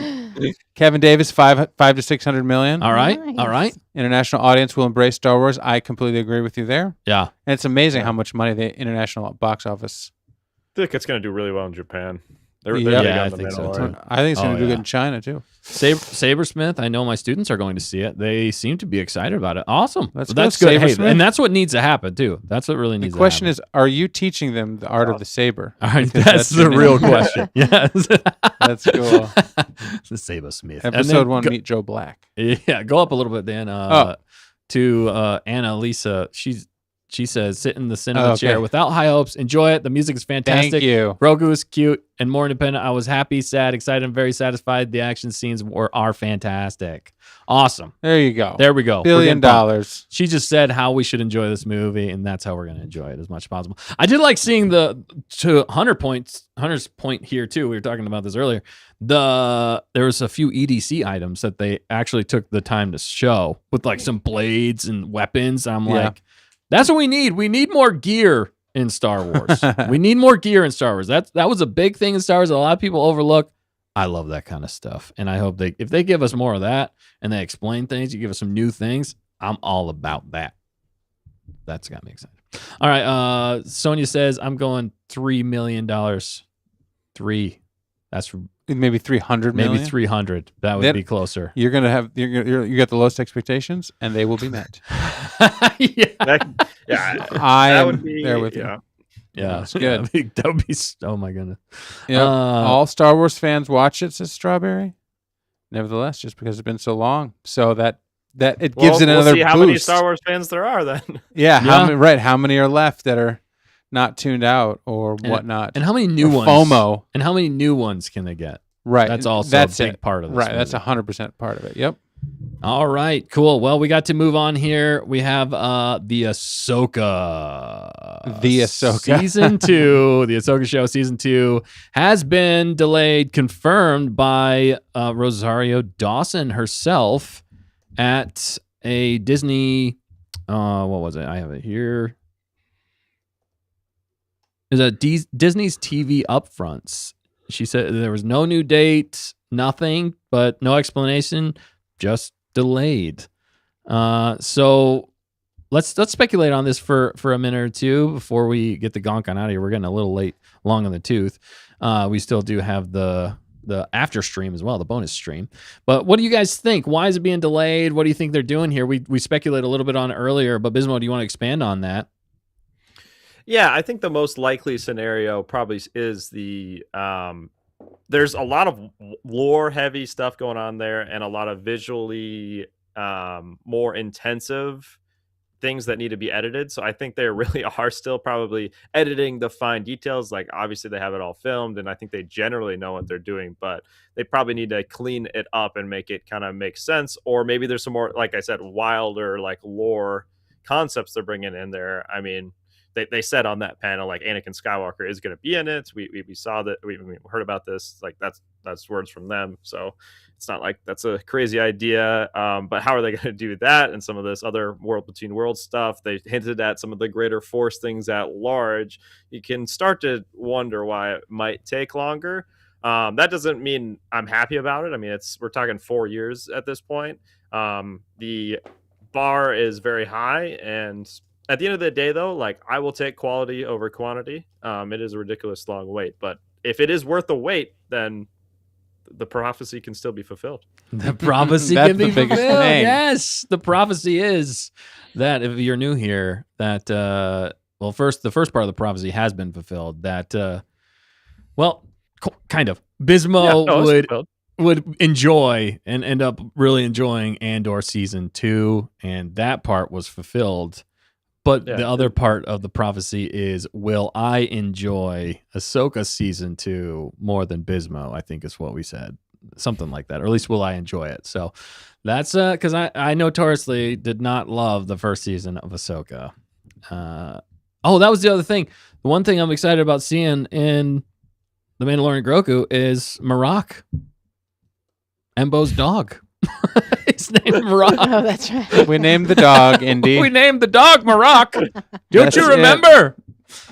Kevin Davis, 5 to 600 million. All right. Nice. All right. International audience will embrace Star Wars. I completely agree with you there. Yeah. And it's amazing how much money the international box office. I think it's going to do really well in Japan. They're Yeah. big Yeah, on I the think so, Mandalorian. too. I think it's going Oh, to do yeah. good in China too. Sabersmith, I know my students are going to see it. They seem to be excited about it. Awesome. Let's That's go, good. Hey, Sabersmith. and that's what needs to happen too. That's what really The needs question to is, are you teaching them the art of the saber? All right, Because that's the your name. real question. Yes. That's cool. The Sabersmith. Episode 1, Meet Joe Black. Yeah, go up a little bit, Dan. To Anna Lisa. She says, sit in the cinema Oh, okay. chair without high hopes. Enjoy it. The music is fantastic. Thank you. Grogu is cute and more independent. I was happy, sad, excited, and very satisfied. The action scenes are fantastic. Awesome. There you go. There we go. $1 We're billion. getting pumped. She just said how we should enjoy this movie, and that's how we're going to enjoy it as much as possible. I did like seeing to Hunter's point here too. We were talking about this earlier. There was a few EDC items that they actually took the time to show with like some blades and weapons. I'm Yeah. like, that's what we need. We need more gear in Star Wars. We need more gear in Star Wars. That was a big thing in Star Wars that a lot of people overlook. I love that kind of stuff. And I hope if they give us more of that and they explain things, you give us some new things, I'm all about that. That's got me excited. All right. Sonia says, I'm going $3 million. 3. That's Maybe 300 million. maybe 300. That would That- be closer. You're gonna have you got the lowest expectations, and they will be met. Yeah. Yeah, I that am would be there with yeah. Yeah. That's good. That would be, oh my goodness. you. Yep. Uh, All Star Wars fans watch it, says Strawberry. Nevertheless, just because it's been so long, so that it gives it another We'll see how boost. many Star Wars fans there are then. Yeah, Yeah. How many are left that are not tuned out or And- whatnot? And how many new Or ones? FOMO. And how many new ones can they get? Right. That's also that's a big it. part of this. Right. That's movie. 100% part of it. Yep. All right, cool. Well, we got to move on here. We have the Ahsoka. The Ahsoka. Season 2, the Ahsoka show season 2 has been delayed, confirmed by Rosario Dawson herself at a Disney what was it? I have it here. Is a Disney's TV upfronts. She said there was no new date, nothing, but no explanation, just delayed. So let's speculate on this for a minute or two before we get the gonk on out of here. We're getting a little late, long in the tooth. We still do have the after stream as well, the bonus stream. But what do you guys think? Why is it being delayed? What do you think they're doing here? We speculated a little bit on it earlier, but Bismo, do you want to expand on that? Yeah, I think the most likely scenario probably is the there's a lot of lore heavy stuff going on there and a lot of visually more intensive things that need to be edited. So I think they really are still probably editing the fine details. Like obviously they have it all filmed and I think they generally know what they're doing, but they probably need to clean it up and make it kind of make sense. Or maybe there's some more, like I said, wilder like lore concepts they're bringing in there. I mean, they said on that panel like Anakin Skywalker is going to be in it. We saw that, we heard about this, like that's words from them, so it's not like that's a crazy idea. But how are they going to do that and some of this other world between worlds stuff? They hinted at some of the greater force things at large. You can start to wonder why it might take longer. That doesn't mean I'm happy about it. I mean, we're talking 4 years at this point. The bar is very high, and at the end of the day, though, like I will take quality over quantity. It is a ridiculous long wait, but if it is worth the wait, then the prophecy can still be fulfilled. The prophecy That's can be the biggest fulfilled. thing. Yes, the prophecy is that if you're new here, that the first part of the prophecy has been fulfilled. That kind of Bismo Yeah, no, it's fulfilled. would enjoy and end up really enjoying Andor season 2, and that part was fulfilled. But Yeah. the other part of the prophecy is, will I enjoy Ahsoka season 2 more than Bismo? I think is what we said. Something like that. Or at least will I enjoy it? So that's because I notoriously did not love the first season of Ahsoka. That was the other thing. The one thing I'm excited about seeing in The Mandalorian Grogu is Marok. Embo's dog. His name's Marok. Oh, that's right. We named the dog Indy. We named the dog Marok. Don't That's you it. remember?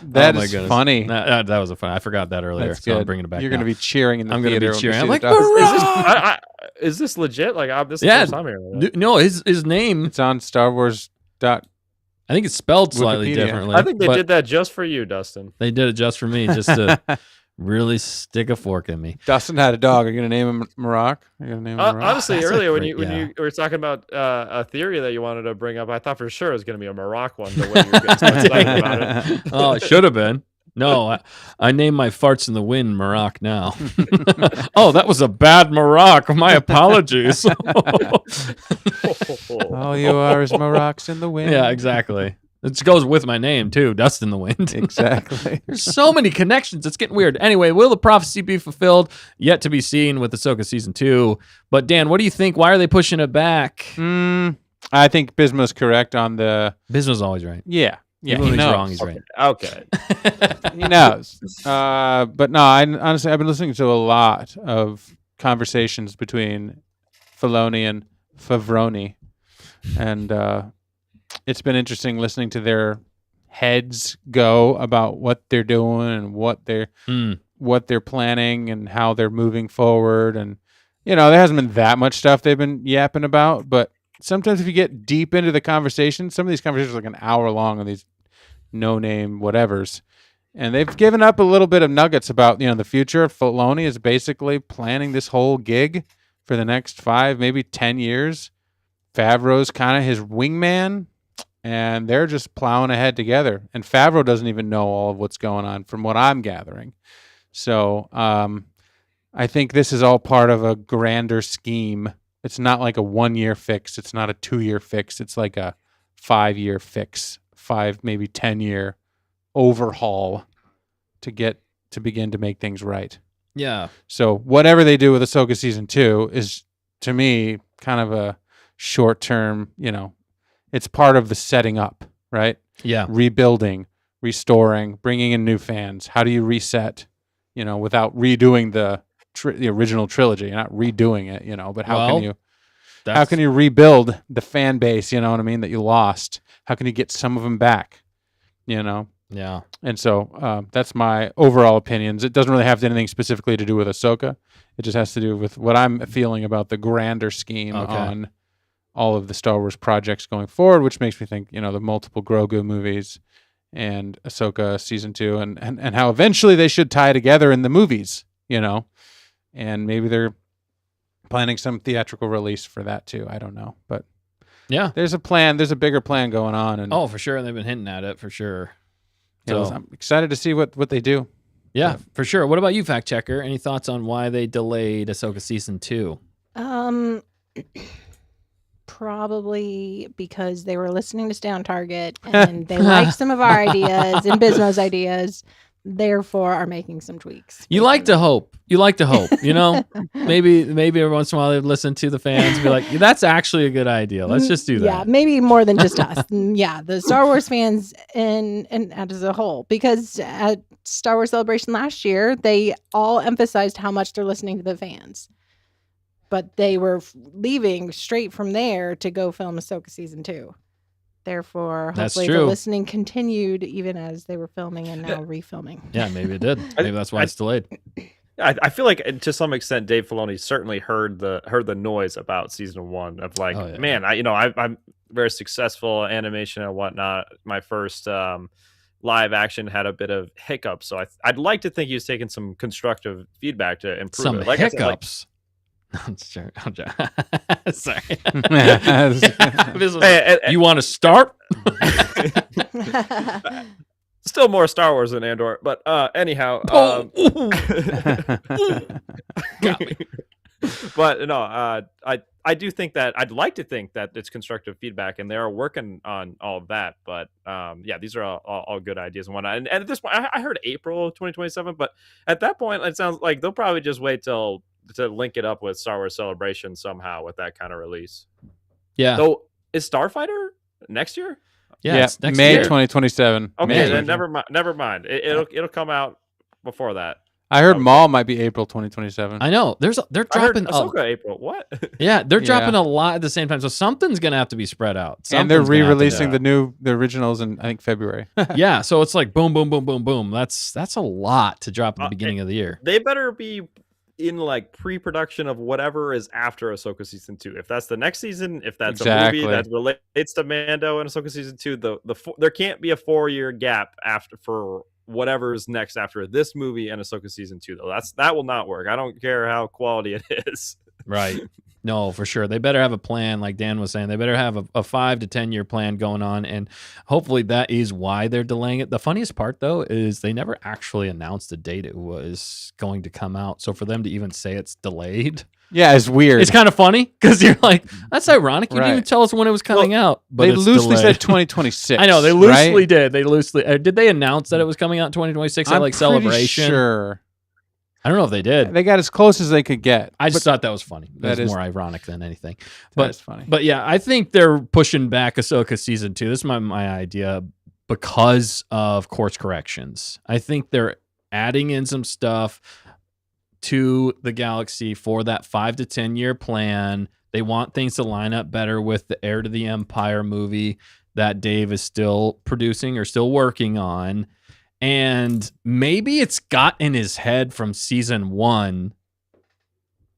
That Oh my is goodness. funny. That was a fun. I forgot that earlier. That's So good. I'm bringing it back. You're going to be cheering in the I'm gonna be theater. when cheering. you I'm see like, the dog. "Marok!" Is this legit? Like, this is Yeah. the first time hearing that. No, his name. It's on Star Wars. I think it's spelled slightly Wikipedia. differently. I think they but did that just for you, Dustin. They did it just for me, just to really stick a fork in me. Dustin had a dog. Are you going to name him Marok? Are you going to name him Marok? Honestly, That's a earlier great- when yeah. you were talking about a theory that you wanted to bring up, I thought for sure it was going to be a Marok one. The way you were getting so excited about it. Oh, it should have been. No, I named my farts in the wind Marok now. Oh, that was a bad Marok. My apologies. All you are is Maroks in the wind. Yeah, exactly. It goes with my name too, Dust in the Wind. Exactly. There's so many connections. It's getting weird. Anyway, will the prophecy be fulfilled? Yet to be seen with Ahsoka season 2. But Dan, what do you think? Why are they pushing it back? I think Bisma's correct on the. Bisma's always right. Yeah. Yeah, Even he when he's knows. wrong, he's right. Okay. He knows. But no, honestly, I've been listening to a lot of conversations between Filoni and Favroni, and it's been interesting listening to their heads go about what they're doing and what they're planning and how they're moving forward. And there hasn't been that much stuff they've been yapping about, but sometimes if you get deep into the conversation, some of these conversations are like an hour long on these no-name whatevers. And they've given up a little bit of nuggets about, the future. Filoni is basically planning this whole gig for the next 5, maybe 10 years. Favreau's kind of his wingman, and they're just plowing ahead together. And Favreau doesn't even know all of what's going on from what I'm gathering. So I think this is all part of a grander scheme. It's not like a 1-year fix. It's not a 2-year fix. It's like a 5-year fix, 5, maybe 10-year overhaul to begin to make things right. Yeah. So whatever they do with Ahsoka season 2 is, to me, kind of a short-term, it's part of the setting up, right? Yeah. Rebuilding, restoring, bringing in new fans. How do you reset, without redoing the original trilogy? You're not redoing it, but how can you rebuild the fan base, you know what I mean, that you lost? How can you get some of them back, Yeah. And so that's my overall opinions. It doesn't really have anything specifically to do with Ahsoka. It just has to do with what I'm feeling about the grander scheme on all of the Star Wars projects going forward, which makes me think, the multiple Grogu movies and Ahsoka season 2 and how eventually they should tie together in the movies, and maybe they're planning some theatrical release for that too. I don't know, but Yeah. there's a plan. There's a bigger plan going on. And Oh, for sure. And they've been hinting at it for sure. I'm excited to see what they do. Yeah, for sure. What about you, fact checker? Any thoughts on why they delayed Ahsoka season 2? Probably because they were listening to Stay on Target and they liked some of our ideas and Bismo's ideas, therefore are making some tweaks. You like to hope. Maybe every once in a while they'd listen to the fans and be like, that's actually a good idea. Let's just do that. Yeah, maybe more than just us. Yeah, the Star Wars fans and as a whole. Because at Star Wars Celebration last year, they all emphasized how much they're listening to the fans. But they were leaving straight from there to go film Ahsoka season 2. Therefore, That's hopefully true. the listening continued even as they were filming and now refilming. Yeah, maybe it did. Maybe that's why it's delayed. I feel like to some extent Dave Filoni certainly heard the noise about season 1 of like, Oh, yeah. man, I'm very successful animation and whatnot. My first live action had a bit of hiccups. So I'd like to think he was taking some constructive feedback to improve Some it. Like I said, like, hiccups. I'm sorry. Sorry. Hey, You want to start? still more Star Wars than Andor, but anyhow. Got me. But no, I do think that I'd like to think that it's constructive feedback, and they are working on all of that. But yeah, these are all good ideas and whatnot. And at this point, I heard April 2027, but at that point, it sounds like they'll probably just wait to link it up with Star Wars Celebration somehow with that kind of release. Yeah. So is Starfighter next year? Yeah, it's next May year. 2027. Okay, May. then never mind. Never mind. It'll come out before that. I heard Okay. Maul might be April 2027. I know. They're I heard dropping Ahsoka April. What? Yeah, they're Yeah. dropping a lot at the same time. So something's gonna have to be spread out. And they're Something's gonna have to re-releasing yeah. the originals in I think February. yeah, so it's like boom, boom, boom, boom, boom. That's a lot to drop at the beginning of the year. They better be in like pre-production of whatever is after Ahsoka season 2. If that's the next season, if that's a Exactly. movie that relates to Mando and Ahsoka season 2, there can't be a 4-year gap after for whatever's next after this movie and Ahsoka season 2. Though that will not work. I don't care how quality it is. Right. No, for sure. They better have a plan, like Dan was saying. They better have a 5 to 10 year plan going on, and hopefully that is why they're delaying it. The funniest part, though, is they never actually announced the date it was going to come out. So for them to even say it's delayed, Yeah, it's weird. it's kind of funny because you're like, that's ironic. You didn't even Right. tell us when it was coming out. But they it's loosely delayed. said 2026. I know they loosely right? did. They loosely did. They announce that it was coming out in 2026 at I'm like pretty Celebration? Sure, I don't know if they did. they got as close as they could get. I just thought that was funny. That That was is- more ironic than anything. But it's funny. But yeah, I think they're pushing back Ahsoka season 2. This is my idea because of course corrections. I think they're adding in some stuff to the galaxy for that 5 to 10 year plan. They want things to line up better with the Heir to the Empire movie that Dave is still producing or still working on. And maybe it's got in his head from season 1,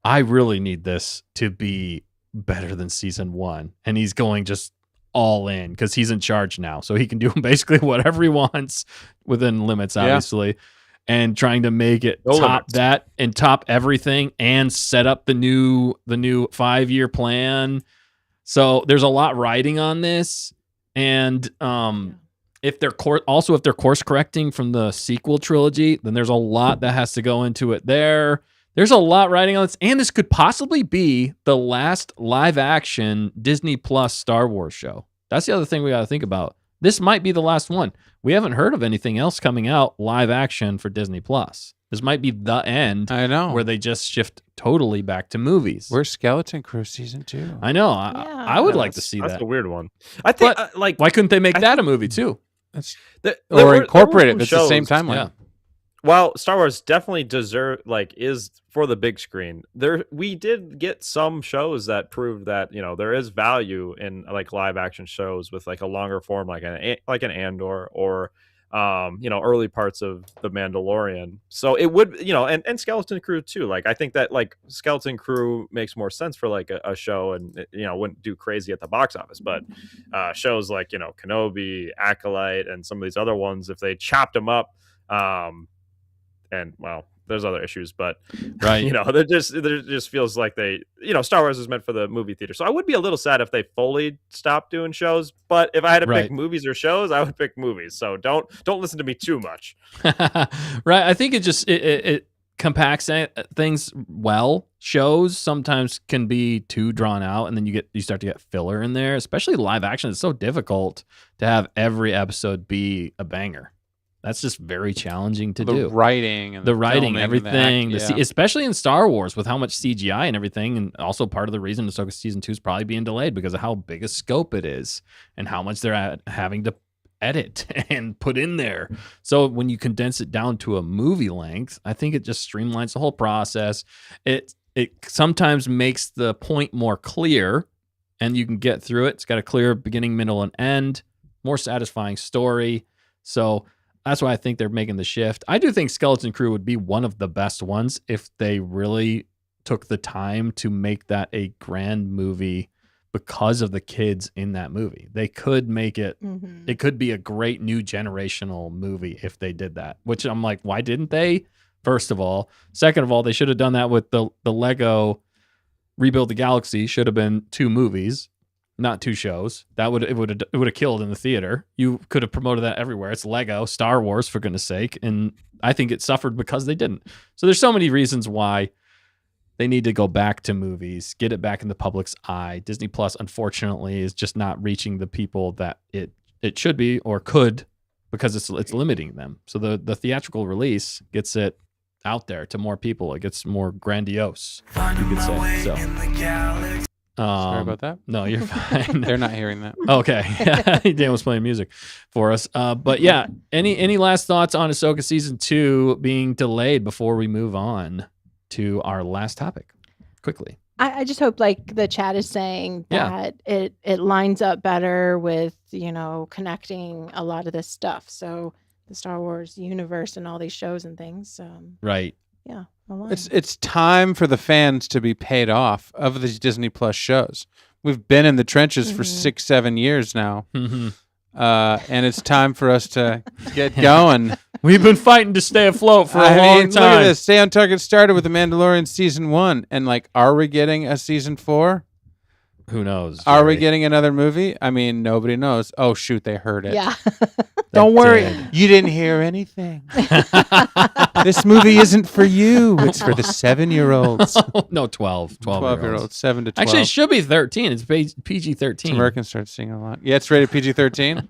I really need this to be better than season 1. And he's going just all in because he's in charge now. So he can do basically whatever he wants within limits, Yeah. obviously. And trying to make it No top limits. that and top everything and set up the new 5-year plan. So there's a lot riding on this. And if they're course correcting from the sequel trilogy, then there's a lot that has to go into it there. There's a lot riding on this, and this could possibly be the last live action Disney Plus Star Wars show. That's the other thing we got to think about. This might be the last one. We haven't heard of anything else coming out live action for Disney Plus. This might be the end I know. where they just shift totally back to movies. Where's Skeleton Crew season 2? I know. Yeah. I would like to see That's that. a weird one. I think But like Why couldn't they make I that a movie too? Or incorporate it. It's the same time. timeline. Yeah. While Star Wars definitely is for the big screen, we did get some shows that proved that there is value in like live action shows with like a longer form, like an Andor or early parts of the Mandalorian. So it would and Skeleton Crew too. Like I think that like Skeleton Crew makes more sense for like a show, and wouldn't do crazy at the box office. But shows like Kenobi, Acolyte, and some of these other ones, if they chopped them up. And well, there's other issues, but Right. there just feels like Star Wars is meant for the movie theater. So I would be a little sad if they fully stopped doing shows. But if I had to Right. pick movies or shows, I would pick movies. So don't listen to me too much. Right. I think it compacts things well. Shows sometimes can be too drawn out, and then you start to get filler in there. Especially live action, it's so difficult to have every episode be a banger. That's just very challenging to do. Writing and The writing, filming and everything, the act, especially in Star Wars with how much CGI and everything, and also part of the reason Ahsoka season 2 is probably being delayed because of how big a scope it is and how much they're having to edit and put in there. So when you condense it down to a movie length, I think it just streamlines the whole process. It sometimes makes the point more clear, and you can get through it. It's got a clear beginning, middle, and end, more satisfying story. So that's why I think they're making the shift. I do think Skeleton Crew would be one of the best ones if they really took the time to make that a grand movie because of the kids in that movie. They could make it, Mhm. it could be a great new generational movie if they did that, which I'm like, why didn't they? First of all. Second of all, they should have done that with the Lego Rebuild the Galaxy. Should have been 2 movies, not 2 shows. It would have killed in the theater. You could have promoted that everywhere. It's Lego, Star Wars, for goodness sake. And I think it suffered because they didn't. So there's so many reasons why they need to go back to movies, get it back in the public's eye. Disney Plus, unfortunately, is just not reaching the people that it should be or could, because it's limiting them. So the theatrical release gets it out there to more people. It gets more grandiose, you could say. So Sorry about that. no, you're fine. They're not hearing that. Okay. Dan was playing music for us. But yeah, any last thoughts on Ahsoka season 2 being delayed before we move on to our last topic? Quickly. I just hope, like the chat is saying, Yeah. that it lines up better with, connecting a lot of this stuff. So the Star Wars universe and all these shows and things. Right. Yeah. align. It's time for the fans to be paid off of these Disney Plus shows. We've been in the trenches for 6-7 years now, Mm-hmm. and it's time for us to get going. We've been fighting to stay afloat for a long Look time. at this. Stay on Target started with The Mandalorian season 1, and are we getting a season 4? Who knows? Are we Jerry? getting another movie? I mean, nobody knows. Oh shoot, they heard it. Yeah. Don't worry, did. you didn't hear anything. This movie isn't for you. It's for the 7-year-olds. No, 12. 12-year-olds, 7 to 12. Actually, it should be 13. It's PG-13. Americans start seeing a lot. Yeah, it's rated PG-13.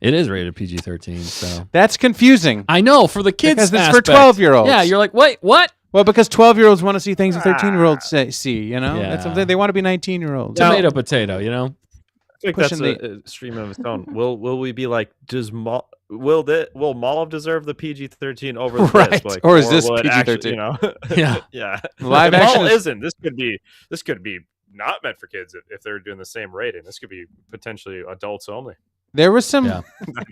It is rated PG-13. So That's confusing. I know for the kids Because it's for aspect. 12-year-olds. Yeah, you're like, wait, what? Well, because 12-year-olds want to see things that 13-year-olds see, Yeah. That's something they want to be 19-year-olds. Tomato, potato. I think Pushing that's a stream of its own. Will we be like, will Maul have deserved the PG-13 over the Right. Like, Or is this will it actually, PG-13? Yeah. yeah. Live If action Maul is- isn't. This could be not meant for kids if they're doing the same rating. This could be potentially adults only. There was some Yeah.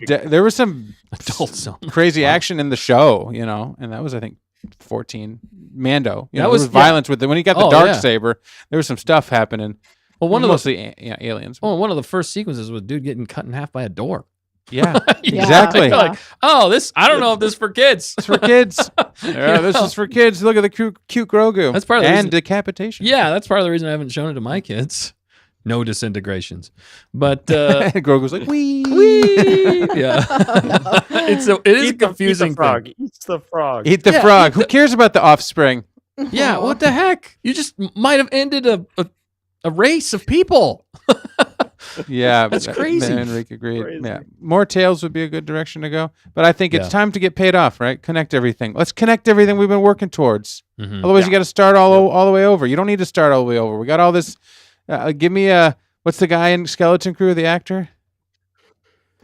there was some Adults only. crazy action in the show, and that was, I think, 14. Mando. That There was- was violence with it. When he got the Oh, dark yeah. saber, there was some stuff happening. Well, one of the mostly aliens. one of the first sequences was dude getting cut in half by a door. Yeah, Yeah. exactly. You're like, oh, this. I don't know if this is for kids. It's for kids. Yeah, this know? is for kids. Look at the cute Grogu. That's part of the and reason- decapitation. Yeah, that's part of the reason I haven't shown it to my kids. No disintegrations, but Grogu's like wee. yeah, it is a confusing Eat the frog. thing. Eats the frog. Eat the Yeah, frog. eat Who cares about the offspring? Yeah, what the heck? You just might have ended a race of people. Yeah, That's but crazy. Enrique agreed. Crazy. Yeah, more Tales would be a good direction to go. But I think it's Yeah. time to get paid off. Right? Connect everything. Let's connect everything we've been working towards. Mhm. Otherwise, you got to start all the way over. You don't need to start all the way over. We got all this. Give me what's the guy in Skeleton Crew? The actor.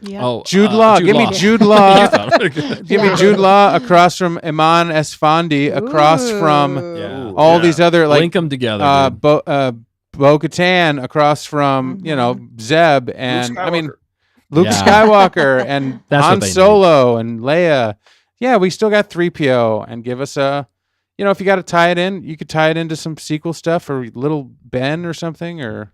Yeah. Oh, Jude Law. Give me Jude Law. You thought it was good. Give me Yeah. Jude Law across from Iman Esfandi, across from Yeah. all these other Link them together. dude. Bo-Katan, across from Zeb, and I mean Luke Yeah. Skywalker and That's what Han they need. Solo and Leia. Yeah, we still got 3PO, and give us a, if you got to tie it in, you could tie it into some sequel stuff or Little Ben or something, or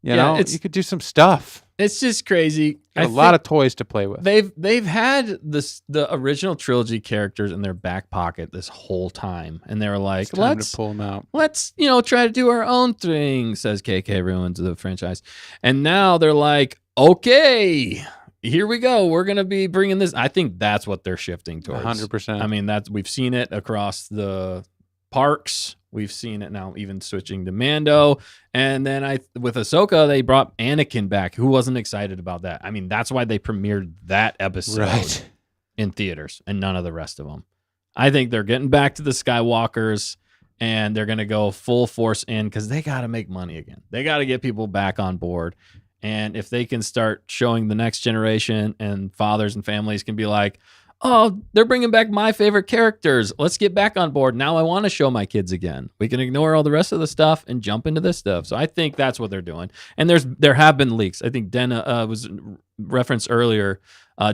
it's- you could do some stuff. It's just crazy. A lot of toys to play with. They've had the original trilogy characters in their back pocket this whole time, and they were like, It's time let's to pull them out. let's try to do our own thing, says KK ruins the franchise. And now they're like, okay, here we go, we're gonna be bringing this. I think that's what they're shifting towards. 100%. I mean, we've seen it across the parks, we've seen it now even switching to Mando, and then with Ahsoka they brought Anakin back. Who wasn't excited about that? I mean, that's why they premiered that episode Right. in theaters and none of the rest of them. I think they're getting back to the Skywalkers, and they're going to go full force in because they got to make money again. They got to get people back on board. And if they can start showing the next generation, and fathers and families can be like, oh, they're bringing back my favorite characters. Let's get back on board. Now I want to show my kids again. We can ignore all the rest of the stuff and jump into this stuff. So I think that's what they're doing. And there have been leaks. I think Den was referenced earlier,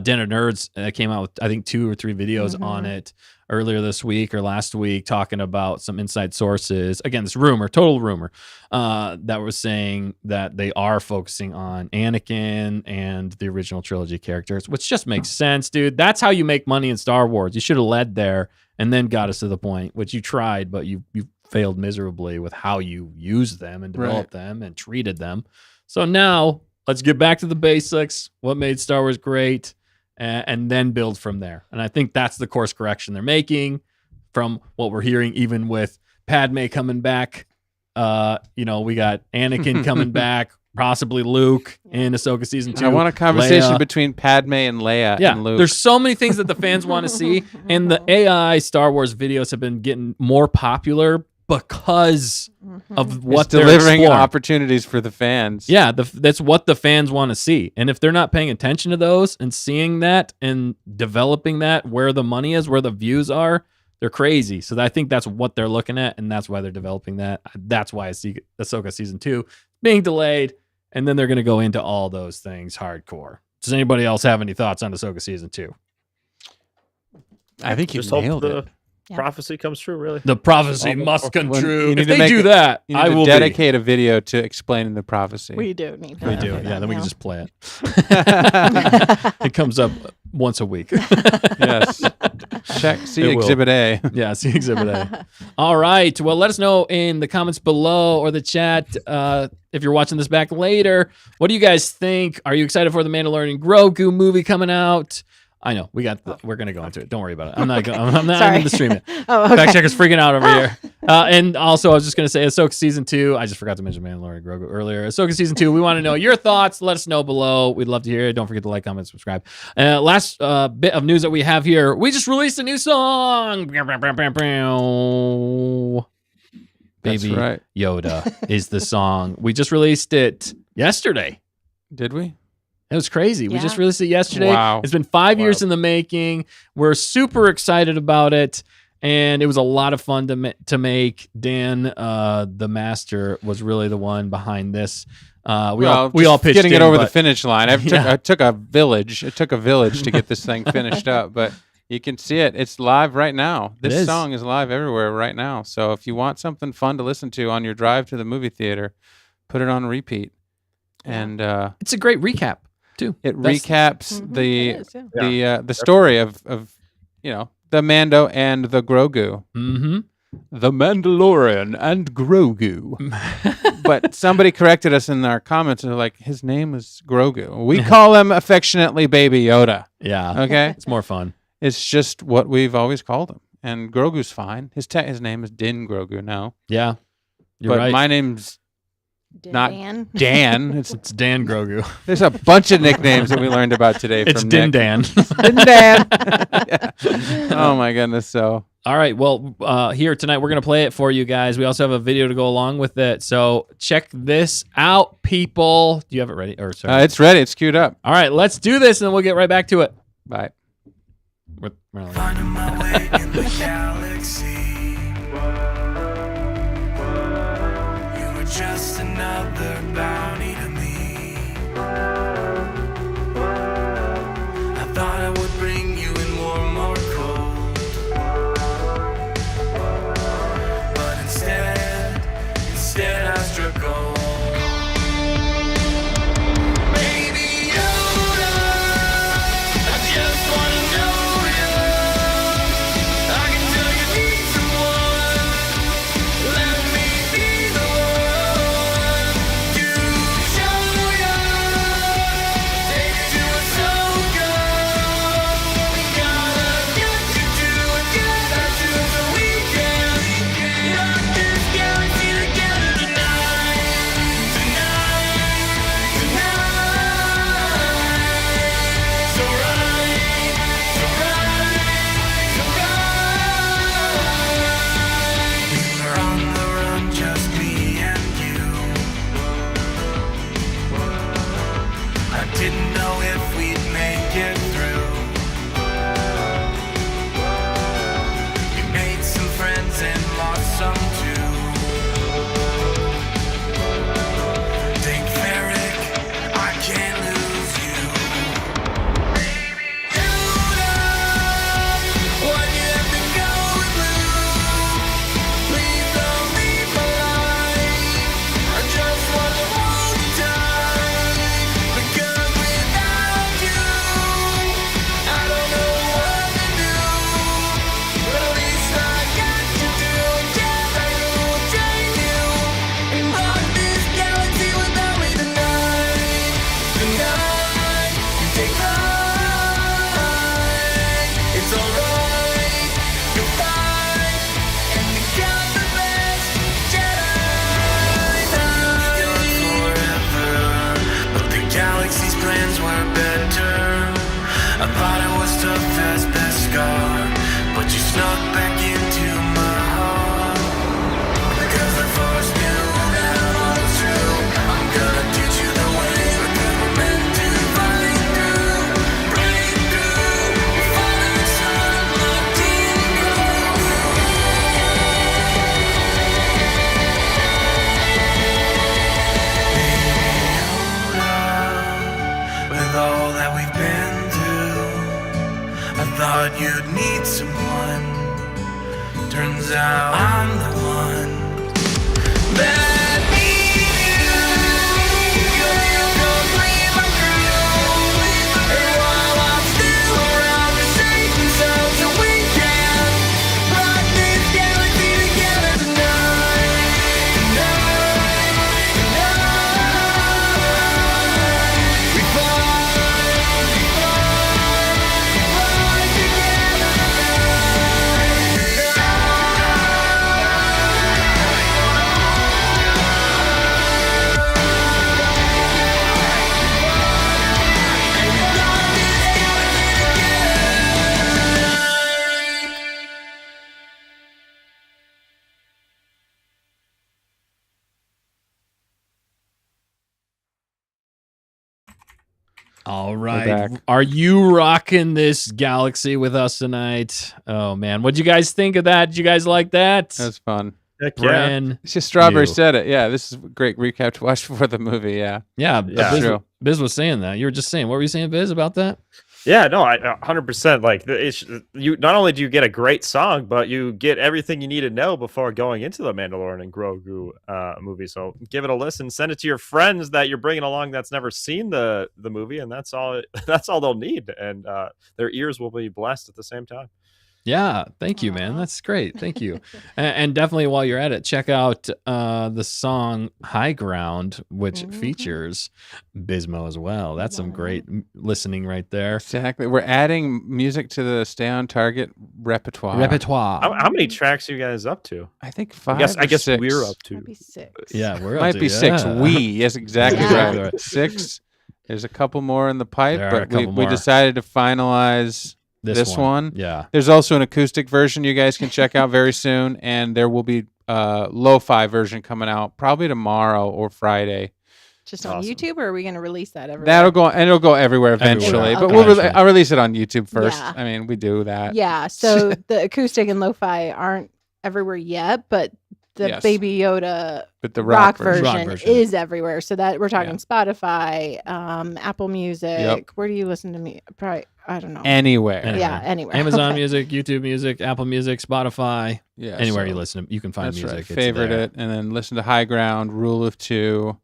Den of Nerds came out with, I think, 2 or 3 videos on it earlier this week or last week, talking about some inside sources. Again, this total rumor, that was saying that they are focusing on Anakin and the original trilogy characters, which just makes sense, dude. That's how you make money in Star Wars. You should have led there and then got us to the point, which you tried, but you failed miserably with how you used them and developed them and treated them. So now let's get back to the basics. What made Star Wars great? And then build from there. And I think that's the course correction they're making from what we're hearing, even with Padme coming back. We got Anakin coming back, possibly Luke in Ahsoka season 2. I want a conversation Leia. between Padme and Leia and Luke. There's so many things that the fans want to see. And the AI Star Wars videos have been getting more popular because of what it's they're delivering exploring. opportunities for the fans. Yeah, that's what the fans want to see. And if they're not paying attention to those and seeing that and developing that where the money is, where the views are, they're crazy. So I think that's what they're looking at, and that's why they're developing that. That's why I see Ahsoka season 2 being delayed, and then they're going to go into all those things hardcore. Does anybody else have any thoughts on Ahsoka season 2? I think you Just hope nailed the it. prophecy comes true, really. The prophecy must come When true. you need If to they make do it- that, You need I to will dedicate a video to explaining the prophecy. We do need We to do. that Yeah, then we can now. just play it. It comes up once a week. Yes. See It will. Exhibit A. Yeah, see Exhibit A. All right. Well, let us know in the comments below or the chat if you're watching this back later. What do you guys think? Are you excited for the Mandalorian Grogu movie coming out? I know we're gonna go into it. Don't worry about it. I'm not Sorry. in the stream yet. Oh, okay. Fact checker's freaking out over here. And also, I was just gonna say Ahsoka season 2. I just forgot to mention Mandalorian Grogu earlier. Ahsoka season 2. We want to know your thoughts. Let us know below. We'd love to hear it. Don't forget to like, comment, subscribe. Last bit of news that we have here. We just released a new song. That's Baby right. Yoda is the song. We just released it yesterday. Did we? It was crazy. We just Yeah. released it yesterday. Wow. It's been 5 years in the making. We're super excited about it, and it was a lot of fun to make. Dan, the master, was really the one behind this. We all just pitched getting in, it over the but- finish line. Yeah. It took a village. It took a village to get this thing finished up, but you can see it. It's live right now. It This is. song is live everywhere right now. So if you want something fun to listen to on your drive to the movie theater, put it on repeat. And It's a great recap too. it That's- recaps Mhm, the it is, yeah. the story of the Mando and the Grogu. Mm-hmm. The Mandalorian and Grogu. But somebody corrected us in our comments and they're like, his name is Grogu. We call him affectionately Baby Yoda. Yeah. Okay? It's more fun. It's just what we've always called him. And Grogu's fine. His name is Din Grogu now. Yeah. You're but right. my name's not Dan. Dan. It's Dan Grogu. There's a bunch of nicknames that we learned about today It's from Din Nick. Dan. Din Dan. Yeah. Oh my goodness. So All right. Well, here tonight, we're going to play it for you guys. We also have a video to go along with it. So check this out, people. Do you have it ready? Or sorry. it's ready. It's queued up. All right. Let's do this, and then we'll get right back to it. Bye. Finding my way in the galaxy. You were just another bounty to me. I thought I would bring you in warm or cold, but instead I struck gold. Baby Yoda, I just wanna know you. I can tell you need someone. Let me be the one. You It's alright, you'll find and become the best Jedi. Forever, but the galaxy's plans were better. I thought it was tough as Beskar, but you snuck back into my heart. Because the Force knew that I'm all true. I'm gonna teach you the way, because we're meant to fight through, break through. Follow the sun, my Din Grogu. With all that we've been through, I thought you'd need someone. Turns out I'm the one that needs you. You complete my crew. And while I'm still around, to save themselves so we can rock this galaxy together tonight. We fly All back. right. Are you rocking this galaxy with us tonight? Oh, man. What'd you guys think of that? Did you guys like that? That's fun. Heck yeah. Brand It's just Strawberry new. said it. Yeah, this is a great recap to watch before the movie. Yeah. Yeah, Yeah. Biz, True. Biz was saying that. You were just saying. What were you saying, Biz, about that? Yeah, no, I 100%. Like, you not only do you get a great song, but you get everything you need to know before going into the Mandalorian and Grogu movie. So give it a listen. Send it to your friends that you're bringing along that's never seen the movie, and that's all. That's all they'll need, and their ears will be blessed at the same time. Yeah, thank you, man. That's great. Thank you. And definitely while you're at it, check out the song High Ground, which features Bismo as well. That's some great listening right there. Exactly. We're adding music to the Stay on Target repertoire. How many tracks are you guys up to? I think five. I guess six. we're up to. Might be 6. Yeah, we're up Might to, be 6. yeah. We. Yes, exactly Yeah. right. 6. There's a couple more in the pipe, There are a but we couple more. decided to finalize this one. Yeah. There's also an acoustic version you guys can check out very soon, and there will be a lo-fi version coming out probably tomorrow or Friday. Just on Awesome. YouTube, or are we going to release that everywhere? That'll go, and it'll go everywhere eventually. Everywhere. But Okay. I'll release it on YouTube first. Yeah. I mean, we do that. Yeah. So the acoustic and lo-fi aren't everywhere yet, but the Yes. Baby Yoda But the rock version. Rock version version. is everywhere. So that we're talking Yeah. Spotify, Apple Music. Where do you listen to me? Probably, I don't know. Anywhere. Anywhere. Yeah, anywhere. Amazon Okay. Music, YouTube Music, Apple Music, Spotify, Yeah, anywhere so you listen, you can find That's music. right. It's Favorite there. it, and then listen to High Ground, Rule of Two,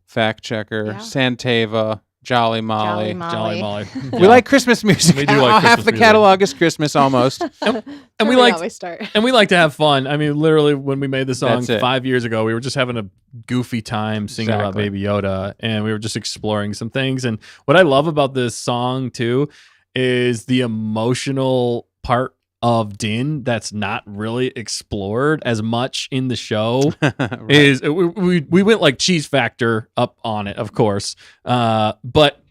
Fact Checker, Yeah. Santava, Jolly Molly. Jolly Molly. We like Christmas music. We do like Half Christmas the music. catalog is Christmas almost. And we like always start. and we like to have fun. I mean, literally, when we made the song That's it. 5 years ago, we were just having a goofy time singing about Exactly. Baby Yoda, and we were just exploring some things. And what I love about this song too is the emotional part of Din that's not really explored as much in the show. Right. Is we went like cheese factor up on it, of course, but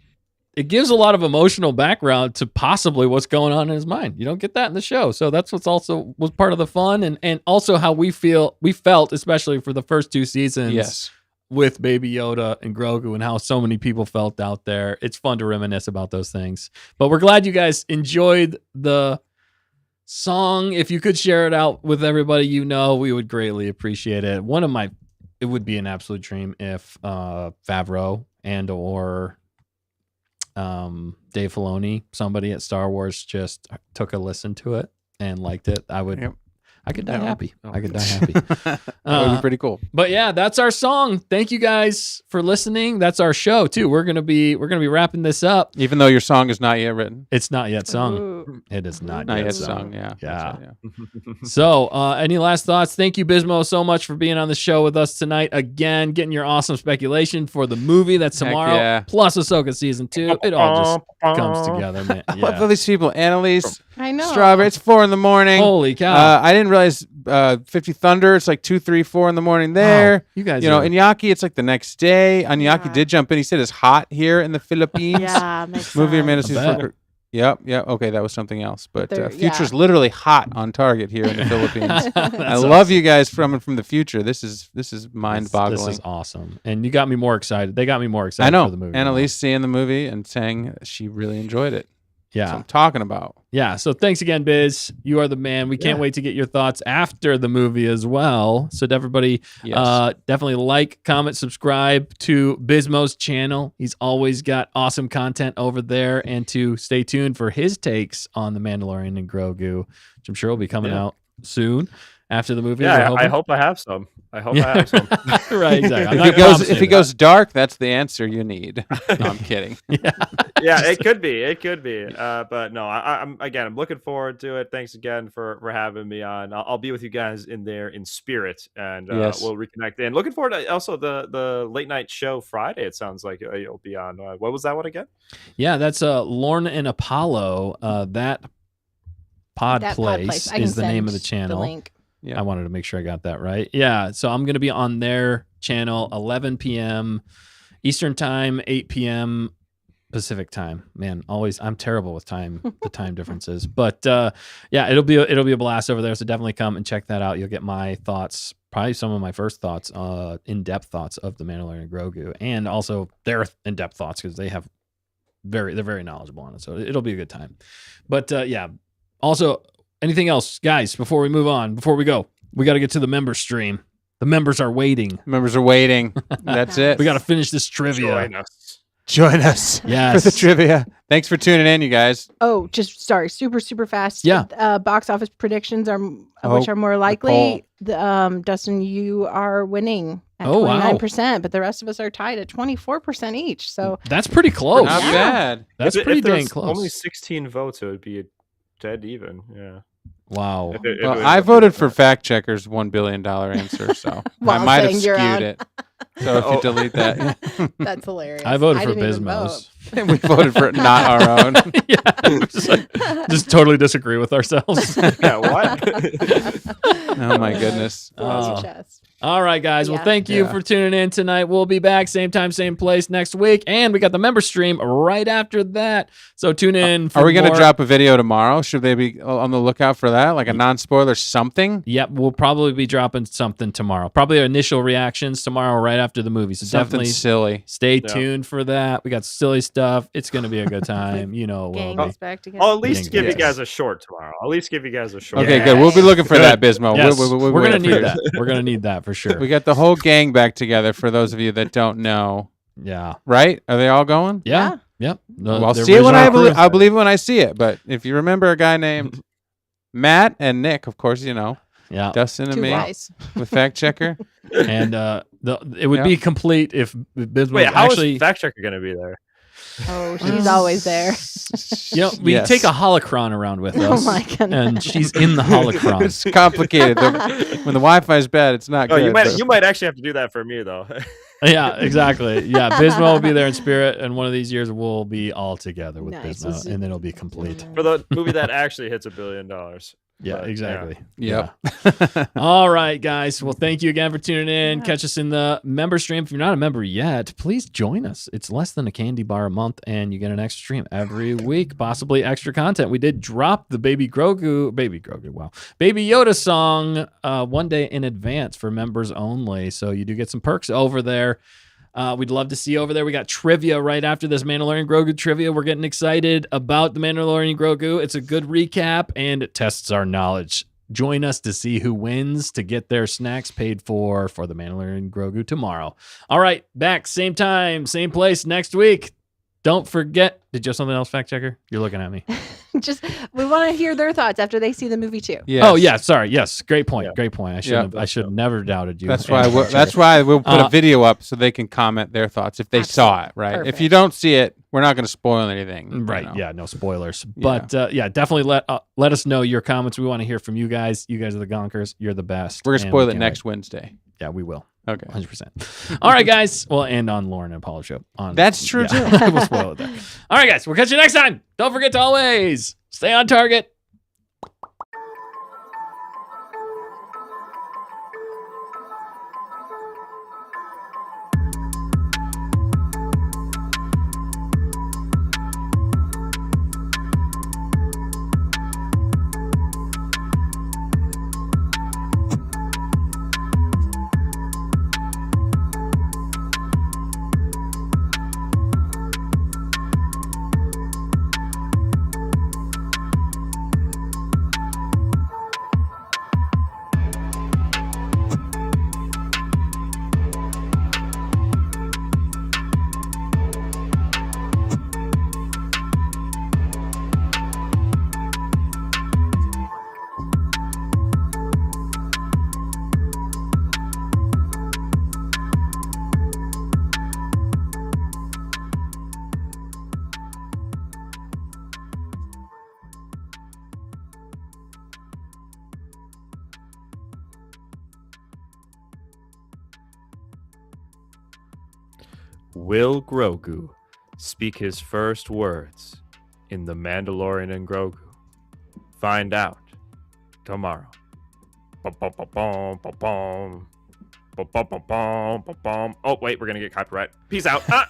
it gives a lot of emotional background to possibly what's going on in his mind. You don't get that in the show, so that's what's also was part of the fun, and also how we felt, especially for the first 2 seasons, Yes. with Baby Yoda and Grogu, and how so many people felt out there. It's fun to reminisce about those things. But we're glad you guys enjoyed the song. If you could share it out with everybody you know, we would greatly appreciate it. It would be an absolute dream if Favreau and or Dave Filoni, somebody at Star Wars, just took a listen to it and liked it. Yep. I could die Yeah. happy. I could die happy. That would be pretty cool. But yeah, that's our song. Thank you guys for listening. That's our show too. We're gonna be wrapping this up. Even though your song is not yet written. It's not yet sung. Ooh. It is not, Not yet yet sung. sung, yeah. Yeah. That's right, So, any last thoughts? Thank you, Bismo, so much for being on the show with us tonight. Again, getting your awesome speculation for the movie that's Heck tomorrow, yeah. plus Ahsoka season 2. It all just comes together, man. I love Yeah. these people. Annalise, I know. Strawberry. It's 4 in the morning. Holy cow. I didn't realize 50 Thunder. It's like 2, 3, 4 in the morning there. Wow. You guys, Iñaki, it's like the next day. Iñaki Yeah. did jump in. He said it's hot here in the Philippines. Yeah, makes Movie or sense. Manifest. Yep. Okay, that was something else. But they're- future's yeah. literally hot on Target here in the Philippines. I That's love you guys from the future. This is mind-boggling. This is awesome, and you got me more excited. They got me more excited. I know. For the movie. Annalise seeing the movie and saying she really enjoyed it. That's what Yeah, I'm talking about. yeah. So thanks again, Biz. You are the man. We can't wait to get your thoughts after the movie as well. So to everybody, Yes. definitely like, comment, subscribe to Bizmo's channel. He's always got awesome content over there, and to stay tuned for his takes on the Mandalorian and Grogu, which I'm sure will be coming out soon after the movie. we're Yeah, I hoping. hope I have some. I hope I have some. Right, exactly. I'm If not he goes, promising if he that. goes dark, that's the answer you need. No, I'm kidding. Yeah, it could be. It could be. But no, I'm looking forward to it. Thanks again for having me on. I'll be with you guys in there in spirit, and Yes. we'll reconnect. And looking forward to also the late night show Friday. It sounds like you'll be on. What was that one again? Yeah, that's Lorne and Apollo. That Pod That Place I can is the name of the send channel. link. Yeah. I wanted to make sure I got that right. Yeah, so I'm going to be on their channel 11 p.m. Eastern Time, 8 p.m. Pacific Time. Man, always I'm terrible with the time differences. But yeah, it'll be a blast over there. So definitely come and check that out. You'll get my thoughts, probably some of my first thoughts, in-depth thoughts of the Mandalorian Grogu, and also their in-depth thoughts because they're very knowledgeable on it. So it'll be a good time. But yeah, also anything else, guys? Before we move on, before we go, we got to get to the member stream. The members are waiting. Members are waiting. That's it. We got to finish this trivia. Join us. Join us Yes. for the trivia. Thanks for tuning in, you guys. Oh, just sorry, super fast. Yeah. Box office predictions are Oh, which are more likely. Dustin, you are winning at Oh, wow. 29%, but the rest of us are tied at 24% each. So That's pretty close. Not Yeah. bad. That's If pretty there dang was close. Only 16 votes, it would be dead even. Yeah. Wow. If it Well, was I up voted to for that. fact checker's $1 billion answer, so I While might have saying you're skewed on. it. So if you Oh. delete that, that's hilarious. I voted for didn't even Bismos. we voted for not our own. Yeah. Just totally disagree with ourselves. Yeah, what? Oh my goodness. vote. Oh. Chest. All right, guys. Well, Yeah. thank you Yeah. for tuning in tonight. We'll be back same time, same place next week. And we got the member stream right after that. So tune in for Are we going to more. drop a video tomorrow? Should they be on the lookout for that? Like a non-spoiler something? Yep, we'll probably be dropping something tomorrow. Probably our initial reactions tomorrow right after the movie. So Something definitely silly. stay Yeah. tuned for that. We got silly stuff. It's going to be a good time. You know, it will Gang be. is back together. I'll at least give you Yes. guys a short tomorrow. I'll at least give you guys a short. Okay, Yeah. good. We'll be looking for Good. that, Bismo. Yes, We're we're waiting gonna for need you. that. We're gonna need that for sure. We got the whole gang back together for those of you that don't know. Yeah. Right? Are they all going? Yeah. Yep. Well, I'll see it when I believe. I'll believe it when I see it. But if you remember a guy named Matt and Nick, of course, you know Yeah. Dustin and Two me guys. with fact checker. And it would be complete if Bismo Wait, how actually. is fact checker gonna be there? Oh, she's always there. You know, we Yes. take a holocron around with Oh us. my goodness. And she's in the holocron. It's complicated. When the Wi-Fi is bad, it's not Oh, good. you might but- you might actually have to do that for me though. Yeah, exactly. Yeah, Bismo will be there in spirit, and one of these years we'll be all together with Nice. Bismo, and then it'll be complete. For the movie that actually hits $1 billion. Yeah, But, exactly. Yep. Yeah. All right, guys. Well, thank you again for tuning in. Catch us in the member stream. If you're not a member yet, please join us. It's less than a candy bar a month, and you get an extra stream every week, possibly extra content. We did drop the Baby Yoda song one day in advance for members only. So you do get some perks over there. We'd love to see you over there. We got trivia right after this Mandalorian Grogu trivia. We're getting excited about the Mandalorian Grogu. It's a good recap and it tests our knowledge. Join us to see who wins to get their snacks paid for the Mandalorian Grogu tomorrow. All right, back same time, same place next week. Don't forget. Did you have something else, fact checker? You're looking at me. Just we want to hear their thoughts after they see the movie too. Yes. Oh yeah, sorry. Yes, great point. Yeah. Great point. I should have never doubted you. That's And why. fact checker. That's why we'll put Uh, a video up so they can comment their thoughts if they saw it. Right. If Perfect. you don't see it, we're not going to spoil anything. you Right. know. Yeah. No spoilers. But yeah, definitely let us know your comments. We want to hear from you guys. You guys are the Gonkers. You're the best. We're gonna And spoil we it can't next wait. Wednesday. Yeah, we will. Okay. 100%. All right, guys. Well, and on Lauren and Apollo show. That's true, too. We'll spoil it there. All right, guys. We'll catch you next time. Don't forget to always stay on target Will Grogu speak his first words in The Mandalorian and Grogu? Find out tomorrow. Ba-bum-ba-bum, ba-bum. Ba-bum-ba-bum, ba-bum. Oh, wait, we're going to get copyright. Peace out. Ah!